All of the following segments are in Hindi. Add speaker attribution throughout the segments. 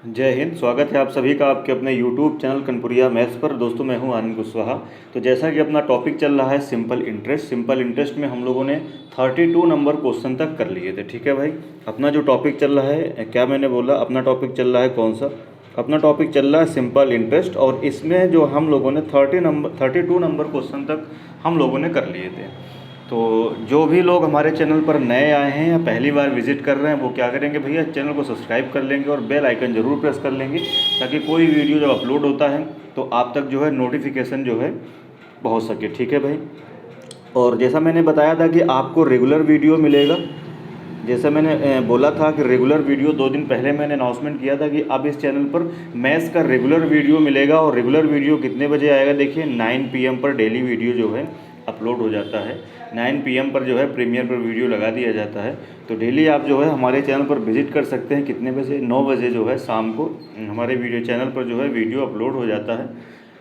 Speaker 1: जय हिंद। स्वागत है आप सभी का आपके अपने YouTube चैनल कनपुरिया मैथ्स पर। दोस्तों मैं हूं आनंद कुशवाहा। तो जैसा कि अपना टॉपिक चल रहा है सिंपल इंटरेस्ट में हम लोगों ने 32 नंबर क्वेश्चन तक कर लिए थे। ठीक है भाई, अपना जो टॉपिक चल रहा है, क्या मैंने बोला, अपना टॉपिक चल रहा है कौन सा? अपना टॉपिक चल रहा है सिंपल इंटरेस्ट, और इसमें जो हम लोगों ने 32 नंबर क्वेश्चन तक हम लोगों ने कर लिए थे। तो जो भी लोग हमारे चैनल पर नए आए हैं या पहली बार विज़िट कर रहे हैं वो क्या करेंगे भैया, चैनल को सब्सक्राइब कर लेंगे और बेल आइकन ज़रूर प्रेस कर लेंगे, ताकि कोई वीडियो जब अपलोड होता है तो आप तक जो है नोटिफिकेशन जो है पहुंच सके। ठीक है भाई। और जैसा मैंने बताया था कि आपको रेगुलर वीडियो मिलेगा, जैसा मैंने बोला था कि रेगुलर वीडियो 2 दिन पहले मैंने अनाउंसमेंट किया था कि अब इस चैनल पर मैथ्स का रेगुलर वीडियो मिलेगा। और रेगुलर वीडियो कितने बजे आएगा? देखिए 9 PM पर डेली वीडियो जो है अपलोड हो जाता है। 9 PM पर जो है प्रीमियर पर वीडियो लगा दिया जाता है। तो डेली आप जो है हमारे चैनल पर विजिट कर सकते हैं। कितने बजे? 9 बजे जो है शाम को हमारे वीडियो चैनल पर जो है वीडियो अपलोड हो जाता है।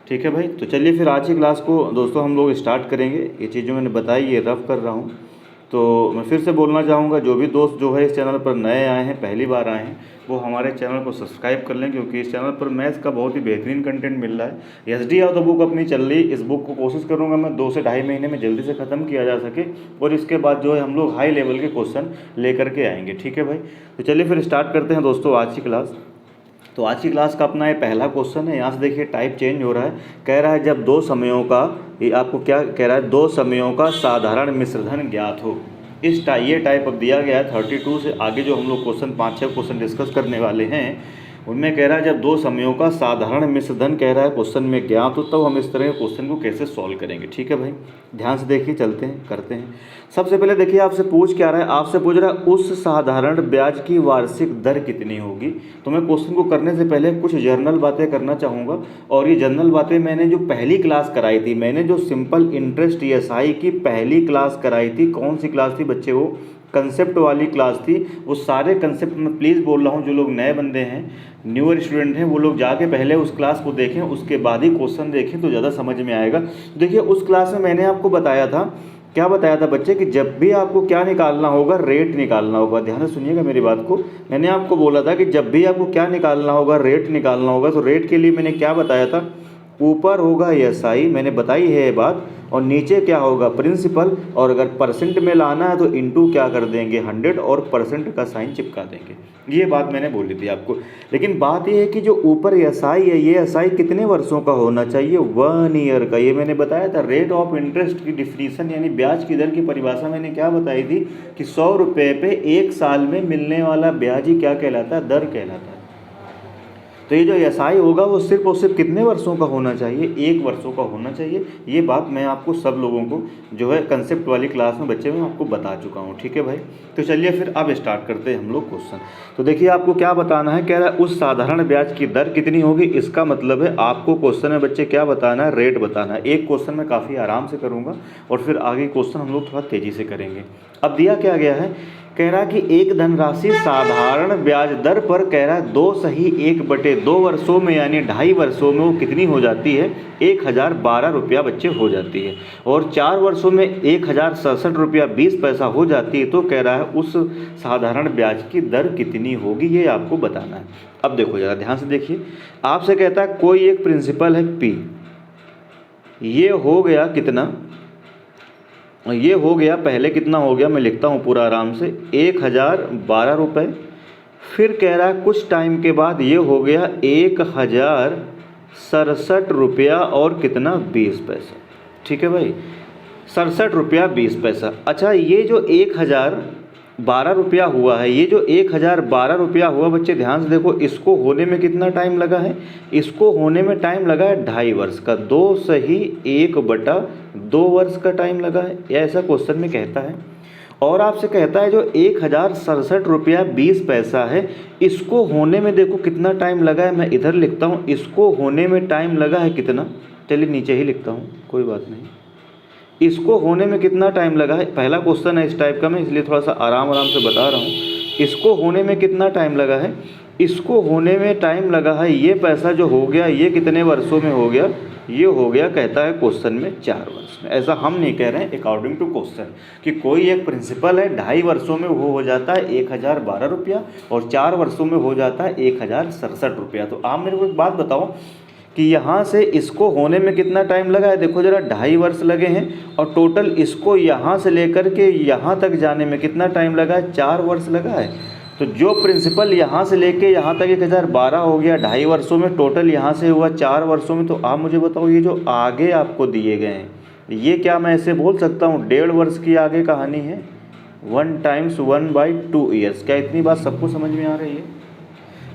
Speaker 1: ठीक है भाई। तो चलिए फिर आज की क्लास को दोस्तों हम लोग स्टार्ट करेंगे। ये चीज़ जो मैंने बताई ये रफ कर रहा हूँ। तो मैं फिर से बोलना चाहूँगा, जो भी दोस्त जो है इस चैनल पर नए आए हैं, पहली बार आए हैं, वो हमारे चैनल को सब्सक्राइब कर लें, क्योंकि इस चैनल पर मैथ्स का बहुत ही बेहतरीन कंटेंट मिल रहा है। SD ऑफ द बुक अपनी चल रही, इस बुक को कोशिश करूँगा मैं 2 से ढाई महीने में जल्दी से ख़त्म किया जा सके, और इसके बाद जो है हम लोग हाई लेवल के क्वेश्चन लेकर के आएंगे। ठीक है भाई। तो चलिए फिर स्टार्ट करते हैं दोस्तों आज की क्लास। तो आज की क्लास का अपना ये पहला क्वेश्चन है। यहाँ से देखिए टाइप चेंज हो रहा है। कह रहा है जब 2 समयों का, ये आपको क्या कह रहा है, 2 समयों का साधारण मिश्रधन ज्ञात हो। ये टाइप अब दिया गया है 32 से आगे जो हम लोग क्वेश्चन 5-6 क्वेश्चन डिस्कस करने वाले हैं, उनमें कह रहा है जब 2 समयों का साधारण मिश्रधन कह रहा है क्वेश्चन में ज्ञात हो, तब हम इस तरह के क्वेश्चन को कैसे सॉल्व करेंगे। ठीक है भाई, ध्यान से देखिए, चलते हैं करते हैं। सबसे पहले देखिए आपसे पूछ क्या रहा है, आपसे पूछ रहा है उस साधारण ब्याज की वार्षिक दर कितनी होगी। तो मैं क्वेश्चन को करने से पहले कुछ जर्नल बातें करना चाहूँगा, और ये जर्नल बातें मैंने जो पहली क्लास कराई थी, मैंने जो सिंपल इंटरेस्ट ESI की पहली क्लास कराई थी, कौन सी क्लास थी बच्चे? वो कंसेप्ट वाली क्लास थी। वो सारे कंसेप्ट में प्लीज़ बोल रहा हूँ, जो लोग नए बंदे हैं, न्यूअर स्टूडेंट हैं, वो लोग जाके पहले उस क्लास को देखें, उसके बाद ही क्वेश्चन देखें तो ज़्यादा समझ में आएगा। देखिए उस क्लास में मैंने आपको बताया था, क्या बताया था बच्चे, कि जब भी आपको क्या निकालना होगा, रेट निकालना होगा। ध्यान से सुनिएगा मेरी बात को। मैंने आपको बोला था कि जब भी आपको क्या निकालना होगा, रेट निकालना होगा। तो रेट के लिए मैंने क्या बताया था, ऊपर होगा SI, मैंने बताई है ये बात, और नीचे क्या होगा, प्रिंसिपल। और अगर परसेंट में लाना है तो इनटू क्या कर देंगे, 100, और परसेंट का साइन चिपका देंगे। ये बात मैंने बोली थी आपको। लेकिन बात ये है कि जो ऊपर SI है, ये SI कितने वर्षों का होना चाहिए? 1 ईयर का। ये मैंने बताया था। रेट ऑफ इंटरेस्ट की डिफिनीशन यानी ब्याज की दर की परिभाषा मैंने क्या बताई थी, कि 100 रुपये पे 1 साल में मिलने वाला ब्याज ही क्या कहलाता है? दर कहलाता है। तो ये जो SI होगा वो सिर्फ और सिर्फ कितने वर्षों का होना चाहिए? 1 वर्षों का होना चाहिए। ये बात मैं आपको सब लोगों को जो है कंसेप्ट वाली क्लास में बच्चे में आपको बता चुका हूँ। ठीक है भाई। तो चलिए फिर अब स्टार्ट करते हैं हम लोग क्वेश्चन। तो देखिए आपको क्या बताना है, कह रहा है उस साधारण ब्याज की दर कितनी होगी। इसका मतलब है आपको क्वेश्चन में बच्चे क्या बताना है, रेट बताना है। एक क्वेश्चन में काफ़ी आराम से करूँगा, और फिर आगे क्वेश्चन हम लोग थोड़ा तेज़ी से करेंगे। अब दिया क्या गया है, कह रहा कि एक धनराशि साधारण ब्याज दर पर, कह रहा है 2 सही 1/2 वर्षों में यानी 2.5 वर्षों में वो कितनी हो जाती है? 1012 रुपया बच्चे हो जाती है। और 4 वर्षों में 1067 रुपया 20 पैसा हो जाती है। तो कह रहा है उस साधारण ब्याज की दर कितनी होगी, ये आपको बताना है। अब देखो जरा ध्यान से देखिए, आपसे कहता है कोई एक प्रिंसिपल है P, ये हो गया कितना, ये हो गया, पहले कितना हो गया मैं लिखता हूँ पूरा आराम से, 1012 रुपये। फिर कह रहा है कुछ टाइम के बाद ये हो गया 1067 रुपया और कितना, 20 पैसा। ठीक है भाई, 67 रुपया 20 पैसा। अच्छा, ये जो 1012 रुपया हुआ है, ये जो 1012 रुपया हुआ बच्चे ध्यान से देखो, इसको होने में कितना टाइम लगा है? इसको होने में टाइम लगा है 2.5 वर्ष का। 2 सही 1/2 वर्ष का टाइम लगा है, ऐसा क्वेश्चन में कहता है। और आपसे कहता है जो 1067 रुपया 20 पैसा है, इसको होने में देखो कितना टाइम लगा है। मैं इधर लिखता हूँ, इसको होने में टाइम लगा है कितना, चलिए नीचे ही लिखता हूँ, कोई बात नहीं। इसको होने में कितना टाइम लगा है, पहला क्वेश्चन है इस टाइप का, मैं इसलिए थोड़ा सा आराम से बता रहा हूँ। इसको होने में कितना टाइम लगा है, इसको होने में टाइम लगा है, ये पैसा जो हो गया ये कितने वर्षों में हो गया, ये हो गया कहता है क्वेश्चन में 4 वर्ष में। ऐसा हम नहीं कह रहे हैं, अकॉर्डिंग टू क्वेश्चन, कि कोई एक प्रिंसिपल है 2.5 वर्षों में वो हो जाता है 1012 रुपया और 4 वर्षों में हो जाता है 1067 रुपया। तो आप मेरे को एक बात बताओ कि यहाँ से इसको होने में कितना टाइम लगा है, देखो ज़रा 2.5 वर्ष लगे हैं, और टोटल इसको यहाँ से लेकर के यहाँ तक जाने में कितना टाइम लगा है, 4 वर्ष लगा है। तो जो प्रिंसिपल यहाँ से लेके यहाँ तक 1012 हो गया 2.5 वर्षों में, टोटल यहाँ से हुआ 4 वर्षों में। तो आप मुझे बताओ ये जो आगे आपको दिए गए हैं ये क्या मैं ऐसे बोल सकता हूँ 1.5 वर्ष की आगे कहानी है, 1 × 1/2 ईयर्स। क्या इतनी बात सबको समझ में आ रही है?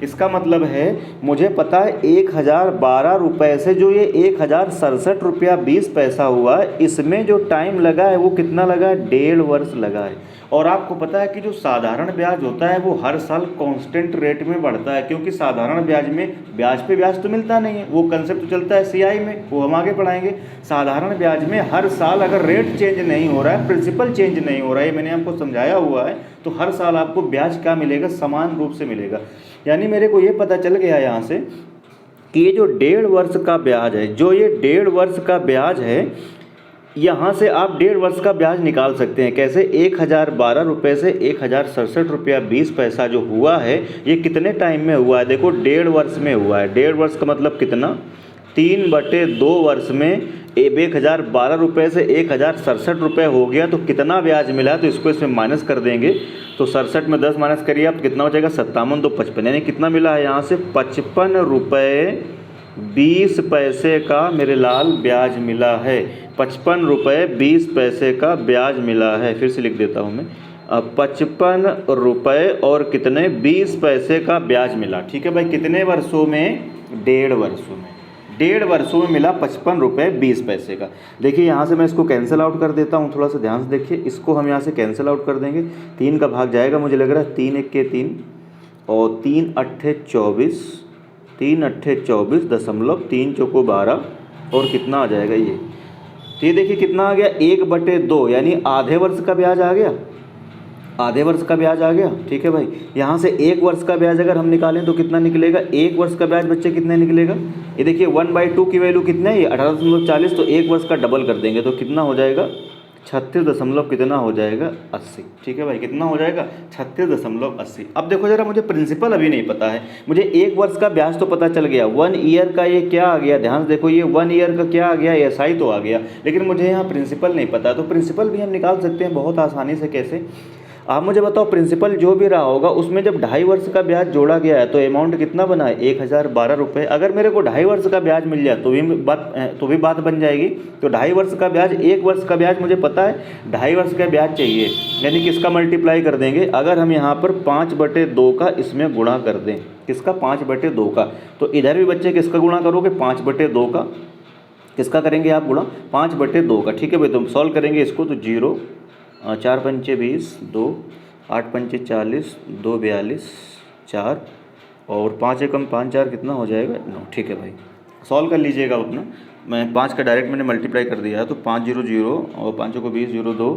Speaker 1: इसका मतलब है मुझे पता है 1012 रुपये से जो ये 1067 रुपया 20 पैसा हुआ, इसमें जो टाइम लगा है वो कितना लगा है, 1.5 वर्ष लगा है। और आपको पता है कि जो साधारण ब्याज होता है वो हर साल कांस्टेंट रेट में बढ़ता है, क्योंकि साधारण ब्याज में ब्याज पे ब्याज तो मिलता नहीं है, वो कंसेप्ट चलता है सीआई में, वो हम आगे पढ़ाएंगे। साधारण ब्याज में हर साल अगर रेट चेंज नहीं हो रहा है, प्रिंसिपल चेंज नहीं हो रहा है, मैंने आपको समझाया हुआ है, तो हर साल आपको ब्याज क्या मिलेगा, समान रूप से मिलेगा। यानी मेरे को ये पता चल गया यहाँ से कि ये जो 1.5 वर्ष का ब्याज है, जो ये 1.5 वर्ष का ब्याज है, यहाँ से आप 1.5 वर्ष का ब्याज निकाल सकते हैं। कैसे? 1012 रुपये से 1067 रुपया 20 पैसा जो हुआ है ये कितने टाइम में हुआ है, देखो 1.5 वर्ष में हुआ है। 1.5 वर्ष का मतलब कितना, 3/2 वर्ष में 1012 रुपये से 1067 रुपये हो गया, तो कितना ब्याज मिला, तो इसको इसमें माइनस कर देंगे। तो 67 में 10 माइनस करिए आप, कितना हो जाएगा, 57, तो 55, यानी कितना मिला है यहाँ से 55 रुपये 20 पैसे का मेरे लाल ब्याज मिला है। 55 रुपये 20 पैसे का ब्याज मिला है। फिर से लिख देता हूँ मैं, 55 रुपये और कितने 20 पैसे का ब्याज मिला। ठीक है भाई, कितने वर्षों में, 1.5 वर्षों में। 1.5 वर्षों में मिला 55 रुपये 20 पैसे का। देखिए यहाँ से मैं इसको कैंसिल आउट कर देता हूँ, थोड़ा सा ध्यान से देखिए, इसको हम यहाँ से कैंसिल आउट कर देंगे। 3 का भाग जाएगा मुझे लग रहा है, 3 × 1 = 3 और 3 × 8 = 24, 3 × 8 = 24 दशमलव 3 × 4 = 12 और कितना आ जाएगा ये, तो ये देखिए कितना आ गया, 1/2, यानी आधे वर्ष का ब्याज आ गया, आधे वर्ष का ब्याज आ गया। ठीक है भाई, यहाँ से 1 वर्ष का ब्याज अगर हम निकालें तो कितना निकलेगा, 1 वर्ष का ब्याज बच्चे कितने निकलेगा, ये देखिए 1/2 की वैल्यू कितना है, ये 18.40, तो 1 वर्ष का डबल कर देंगे तो कितना हो जाएगा, 36 दशमलव कितना हो जाएगा, 80। ठीक है भाई, कितना हो जाएगा, 36.80। अब देखो जरा, मुझे प्रिंसिपल अभी नहीं पता है, मुझे 1 वर्ष का ब्याज तो पता चल गया, 1 ईयर का ये क्या आ गया, ध्यान से देखो, ये 1 ईयर का क्या आ गया, एसआई तो आ गया, लेकिन मुझे यहाँ प्रिंसिपल नहीं पता। तो प्रिंसिपल भी हम निकाल सकते हैं बहुत आसानी से। कैसे, आप मुझे बताओ, प्रिंसिपल जो भी रहा होगा उसमें जब 2.5 वर्ष का ब्याज जोड़ा गया है तो अमाउंट कितना बना है, 1012 रुपये। अगर मेरे को 2.5 वर्ष का ब्याज मिल जाए तो भी बात बन जाएगी। तो 2.5 वर्ष का ब्याज, 1 वर्ष का ब्याज मुझे पता है, 2.5 वर्ष का ब्याज चाहिए, यानी किसका मल्टीप्लाई कर देंगे, अगर हम यहाँ पर 5/2 का इसमें गुणा कर दें, किसका, 5/2 का, तो इधर भी बच्चे किसका गुणा करोगे, 5/2 का, किसका करेंगे आप गुणा, 5/2 का। ठीक है भाई, तो सॉल्व करेंगे इसको, तो 0, 4 × 5 = 20, 2, 8 × 5 = 40, 2 × 42, 4 और 5 × 5 = 4, कितना हो जाएगा, 9। ठीक है भाई, सॉल्व कर लीजिएगा अपना। मैं 5 का डायरेक्ट मैंने मल्टीप्लाई कर दिया है, तो 5 0 0 और 5 को 20, 0 2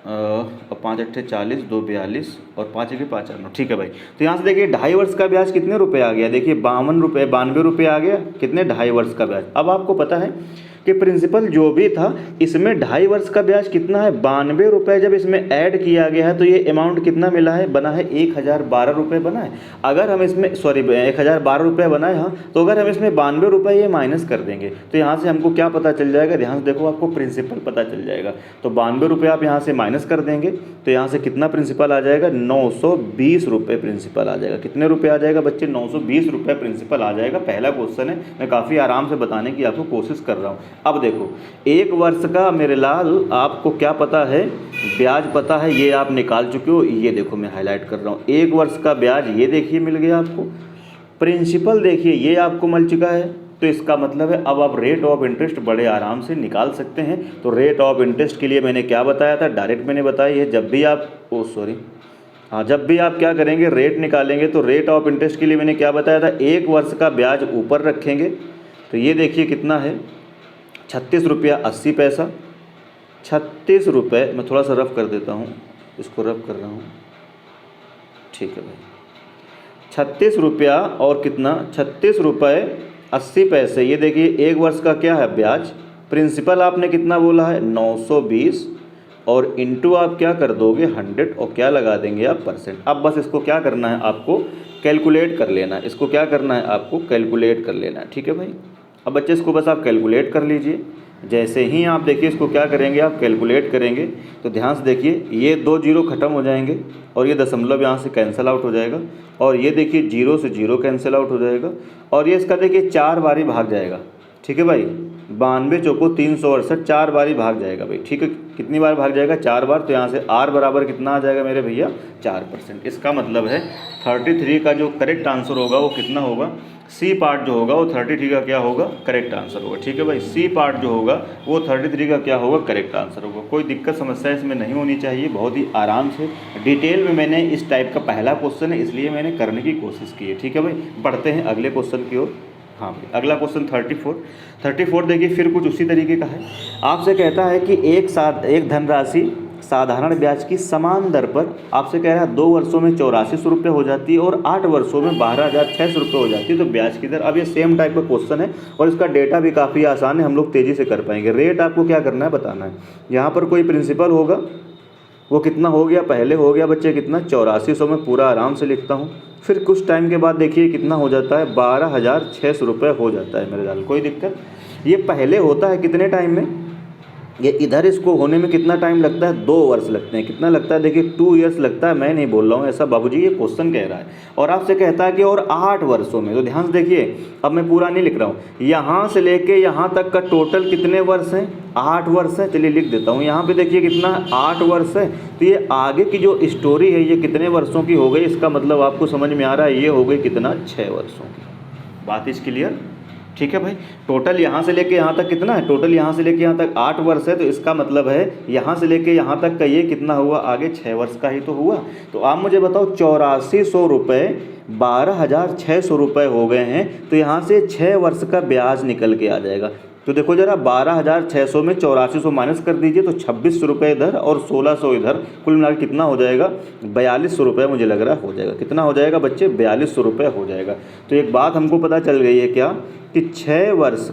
Speaker 1: और 5 8 40, 2 42 और 5 1 5 9। ठीक है भाई, तो यहाँ से देखिए 2.5 वर्ष का ब्याज कितने रुपए आ गया, देखिए 92 रुपये आ गया, कितने, 2.5 वर्ष का ब्याज। अब आपको पता है कि प्रिंसिपल जो भी था इसमें 2.5 वर्ष का ब्याज कितना है, 92 रुपये। जब इसमें ऐड किया गया है तो ये अमाउंट कितना मिला है, बना है 1012 रुपये बना है। अगर हम इसमें 1012 रुपये बना है, हाँ, तो अगर हम इसमें 92 रुपये ये माइनस कर देंगे तो यहाँ से हमको क्या पता चल जाएगा, ध्यान से देखो, आपको प्रिंसिपल पता चल जाएगा। तो 92 रुपये आप यहाँ से माइनस कर देंगे तो यहाँ से कितना प्रिंसिपल आ जाएगा, 920 रुपये प्रिंसिपल आ जाएगा। कितने रुपये आ जाएगा बच्चे, 920 रुपये प्रिंसिपल आ जाएगा। पहला क्वेश्चन है, मैं काफ़ी आराम से बताने की आपको कोशिश कर रहा हूँ। अब देखो, 1 वर्ष का मेरे लाल आपको क्या पता है, ब्याज पता है, ये आप निकाल चुके हो। ये देखो मैं हाईलाइट कर रहा हूँ, 1 वर्ष का ब्याज ये देखिए मिल गया आपको, प्रिंसिपल देखिए ये आपको मिल चुका है। तो इसका मतलब है अब आप रेट ऑफ इंटरेस्ट बड़े आराम से निकाल सकते हैं। तो रेट ऑफ इंटरेस्ट के लिए मैंने क्या बताया था, डायरेक्ट मैंने बताया है, जब भी आप जब भी आप क्या करेंगे, रेट निकालेंगे, तो रेट ऑफ इंटरेस्ट के लिए मैंने क्या बताया था, 1 वर्ष का ब्याज ऊपर रखेंगे। तो ये देखिए कितना है, 36 रुपया 80 पैसा, 36 रुपये, मैं थोड़ा सा रफ कर देता हूँ, इसको रफ कर रहा हूँ, ठीक है भाई, 36 रुपया और कितना, 36 रुपये 80 पैसे। ये देखिए 1 वर्ष का क्या है ब्याज, प्रिंसिपल आपने कितना बोला है 920, और इंटू आप क्या कर दोगे 100, और क्या लगा देंगे आप परसेंट। अब बस इसको क्या करना है आपको, कैलकुलेट कर लेना है। इसको क्या करना है आपको, कैलकुलेट कर लेना है। ठीक है भाई, अब बच्चे इसको बस आप कैलकुलेट कर लीजिए। जैसे ही आप देखिए इसको क्या करेंगे, आप कैलकुलेट करेंगे तो ध्यान से देखिए, ये 2 जीरो ख़त्म हो जाएंगे और ये दशमलव यहाँ से कैंसिल आउट हो जाएगा, और ये देखिए 0 से 0 कैंसिल आउट हो जाएगा, और ये इसका देखिए 4 बारी भाग जाएगा। ठीक है भाई, 92 चौको 368, 4 बारी भाग जाएगा भाई। ठीक है, कितनी बार भाग जाएगा, 4 बार। तो यहाँ से R बराबर कितना आ जाएगा मेरे भैया, 4%। इसका मतलब है 33 का जो करेक्ट आंसर होगा वो कितना होगा, सी पार्ट जो होगा वो 33 का क्या होगा, करेक्ट आंसर होगा। ठीक है भाई, सी पार्ट जो होगा वो 33 का क्या होगा, करेक्ट आंसर होगा। कोई दिक्कत समस्या इसमें नहीं होनी चाहिए, बहुत ही आराम से डिटेल में मैंने इस टाइप का पहला क्वेश्चन है इसलिए मैंने करने की कोशिश की है। ठीक है भाई, बढ़ते हैं अगले क्वेश्चन की ओर। हाँ भाई, अगला क्वेश्चन 34 देखिए, फिर कुछ उसी तरीके का है। आपसे कहता है कि एक धनराशि साधारण ब्याज की समान दर पर आपसे कह रहा है 2 वर्षों में 8400 रुपये हो जाती है और 8 वर्षों में 12,600 रुपये हो जाती है, तो ब्याज की दर। अब ये सेम टाइप का क्वेश्चन है और इसका डेटा भी काफ़ी आसान है, हम लोग तेज़ी से कर पाएंगे। रेट आपको क्या करना है, बताना है। यहाँ पर कोई प्रिंसिपल होगा, वो कितना हो गया, पहले हो गया बच्चे कितना, 8400 में पूरा आराम से लिखता हूँ। फिर कुछ टाइम के बाद देखिए कितना हो जाता है, 12,600 रुपये हो जाता है मेरे लाल। कोई दिक्कत, ये पहले होता है कितने टाइम में, ये इधर इसको होने में कितना टाइम लगता है, 2 वर्ष लगते हैं। कितना लगता है, देखिए 2 ईयर्स लगता है। मैं नहीं बोल रहा हूँ ऐसा बाबूजी, ये क्वेश्चन कह रहा है। और आपसे कहता है कि और 8 वर्षों में, तो ध्यान से देखिए, अब मैं पूरा नहीं लिख रहा हूँ, यहाँ से लेके यहाँ तक का टोटल कितने वर्ष हैं, 8 वर्ष है। चलिए लिख देता हूँ, यहाँ पे देखिए कितना 8 वर्ष है। तो ये आगे की जो स्टोरी है ये कितने वर्षों की हो गई, इसका मतलब आपको समझ में आ रहा है, ये हो गई कितना, 6 वर्षों की। बात इस क्लियर। ठीक है भाई, टोटल यहाँ से लेके यहाँ तक कितना है, टोटल यहाँ से लेके यहाँ तक 8 वर्ष है, तो इसका मतलब है यहाँ से लेके यहाँ तक का ये कितना हुआ, आगे 6 वर्ष का ही तो हुआ। तो आप मुझे बताओ, 8400 रुपये 12,600 रुपये हो गए हैं, तो यहाँ से 6 वर्ष का ब्याज निकल के आ जाएगा। तो देखो जरा, 12,600 में 8400 माइनस कर दीजिए, तो 2600 रुपये इधर और 1600 इधर, कुल मिलाकर कितना हो जाएगा, 4200 रुपये मुझे लग रहा है हो जाएगा। कितना हो जाएगा बच्चे, 4200 रुपये हो जाएगा। तो एक बात हमको पता चल गई है क्या, कि 6 वर्ष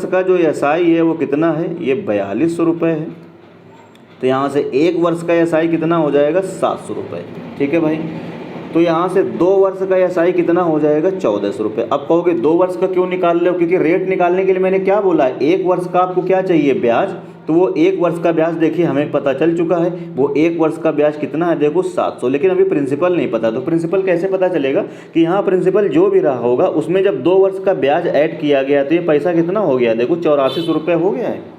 Speaker 1: का जो SI है वो कितना है, ये 4200 रुपये है। तो यहाँ से 1 वर्ष का SI कितना हो जाएगा, 700 रुपये। ठीक है भाई, तो यहाँ से 2 वर्ष का SI कितना हो जाएगा, 1400 रुपये। अब कहोगे 2 वर्ष का क्यों निकाल रहे हो, क्योंकि रेट निकालने के लिए मैंने क्या बोला है, 1 वर्ष का आपको क्या चाहिए, ब्याज। तो वो 1 वर्ष का ब्याज देखिए हमें पता चल चुका है, वो 1 वर्ष का ब्याज कितना है, देखो 700। लेकिन अभी प्रिंसिपल नहीं पता, तो प्रिंसिपल कैसे पता चलेगा, कि यहाँ प्रिंसिपल जो भी रहा होगा उसमें जब 2 वर्ष का ब्याज ऐड किया गया तो ये पैसा कितना हो गया, देखो 8400 रुपये हो गया है।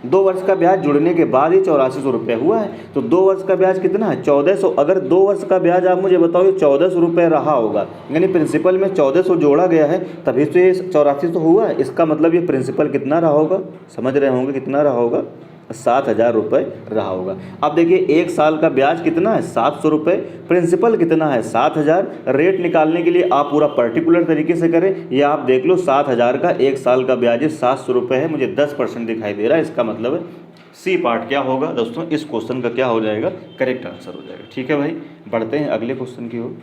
Speaker 1: 2 वर्ष का ब्याज जुड़ने के बाद ही 8400 रुपये हुआ है। तो 2 वर्ष का ब्याज कितना है, 1400। अगर 2 वर्ष का ब्याज आप मुझे बताओ ये 1400 रुपये रहा होगा, यानी प्रिंसिपल में 1400 जोड़ा गया है, तभी तो ये 8400 हुआ है। इसका मतलब ये प्रिंसिपल कितना रहा होगा, समझ रहे होंगे कितना रहा होगा, 7,000 रुपये रहा होगा। अब देखिए 1 साल का ब्याज कितना है, 700 रुपये, प्रिंसिपल कितना है, 7,000। रेट निकालने के लिए आप पूरा पर्टिकुलर तरीके से करें, या आप देख लो 7,000 का 1 साल का ब्याज है, 700 रुपये है, मुझे 10% दिखाई दे रहा है। इसका मतलब है सी पार्ट क्या होगा दोस्तों, इस क्वेश्चन का क्या हो जाएगा, करेक्ट आंसर हो जाएगा। ठीक है भाई, बढ़ते हैं अगले क्वेश्चन की ओर।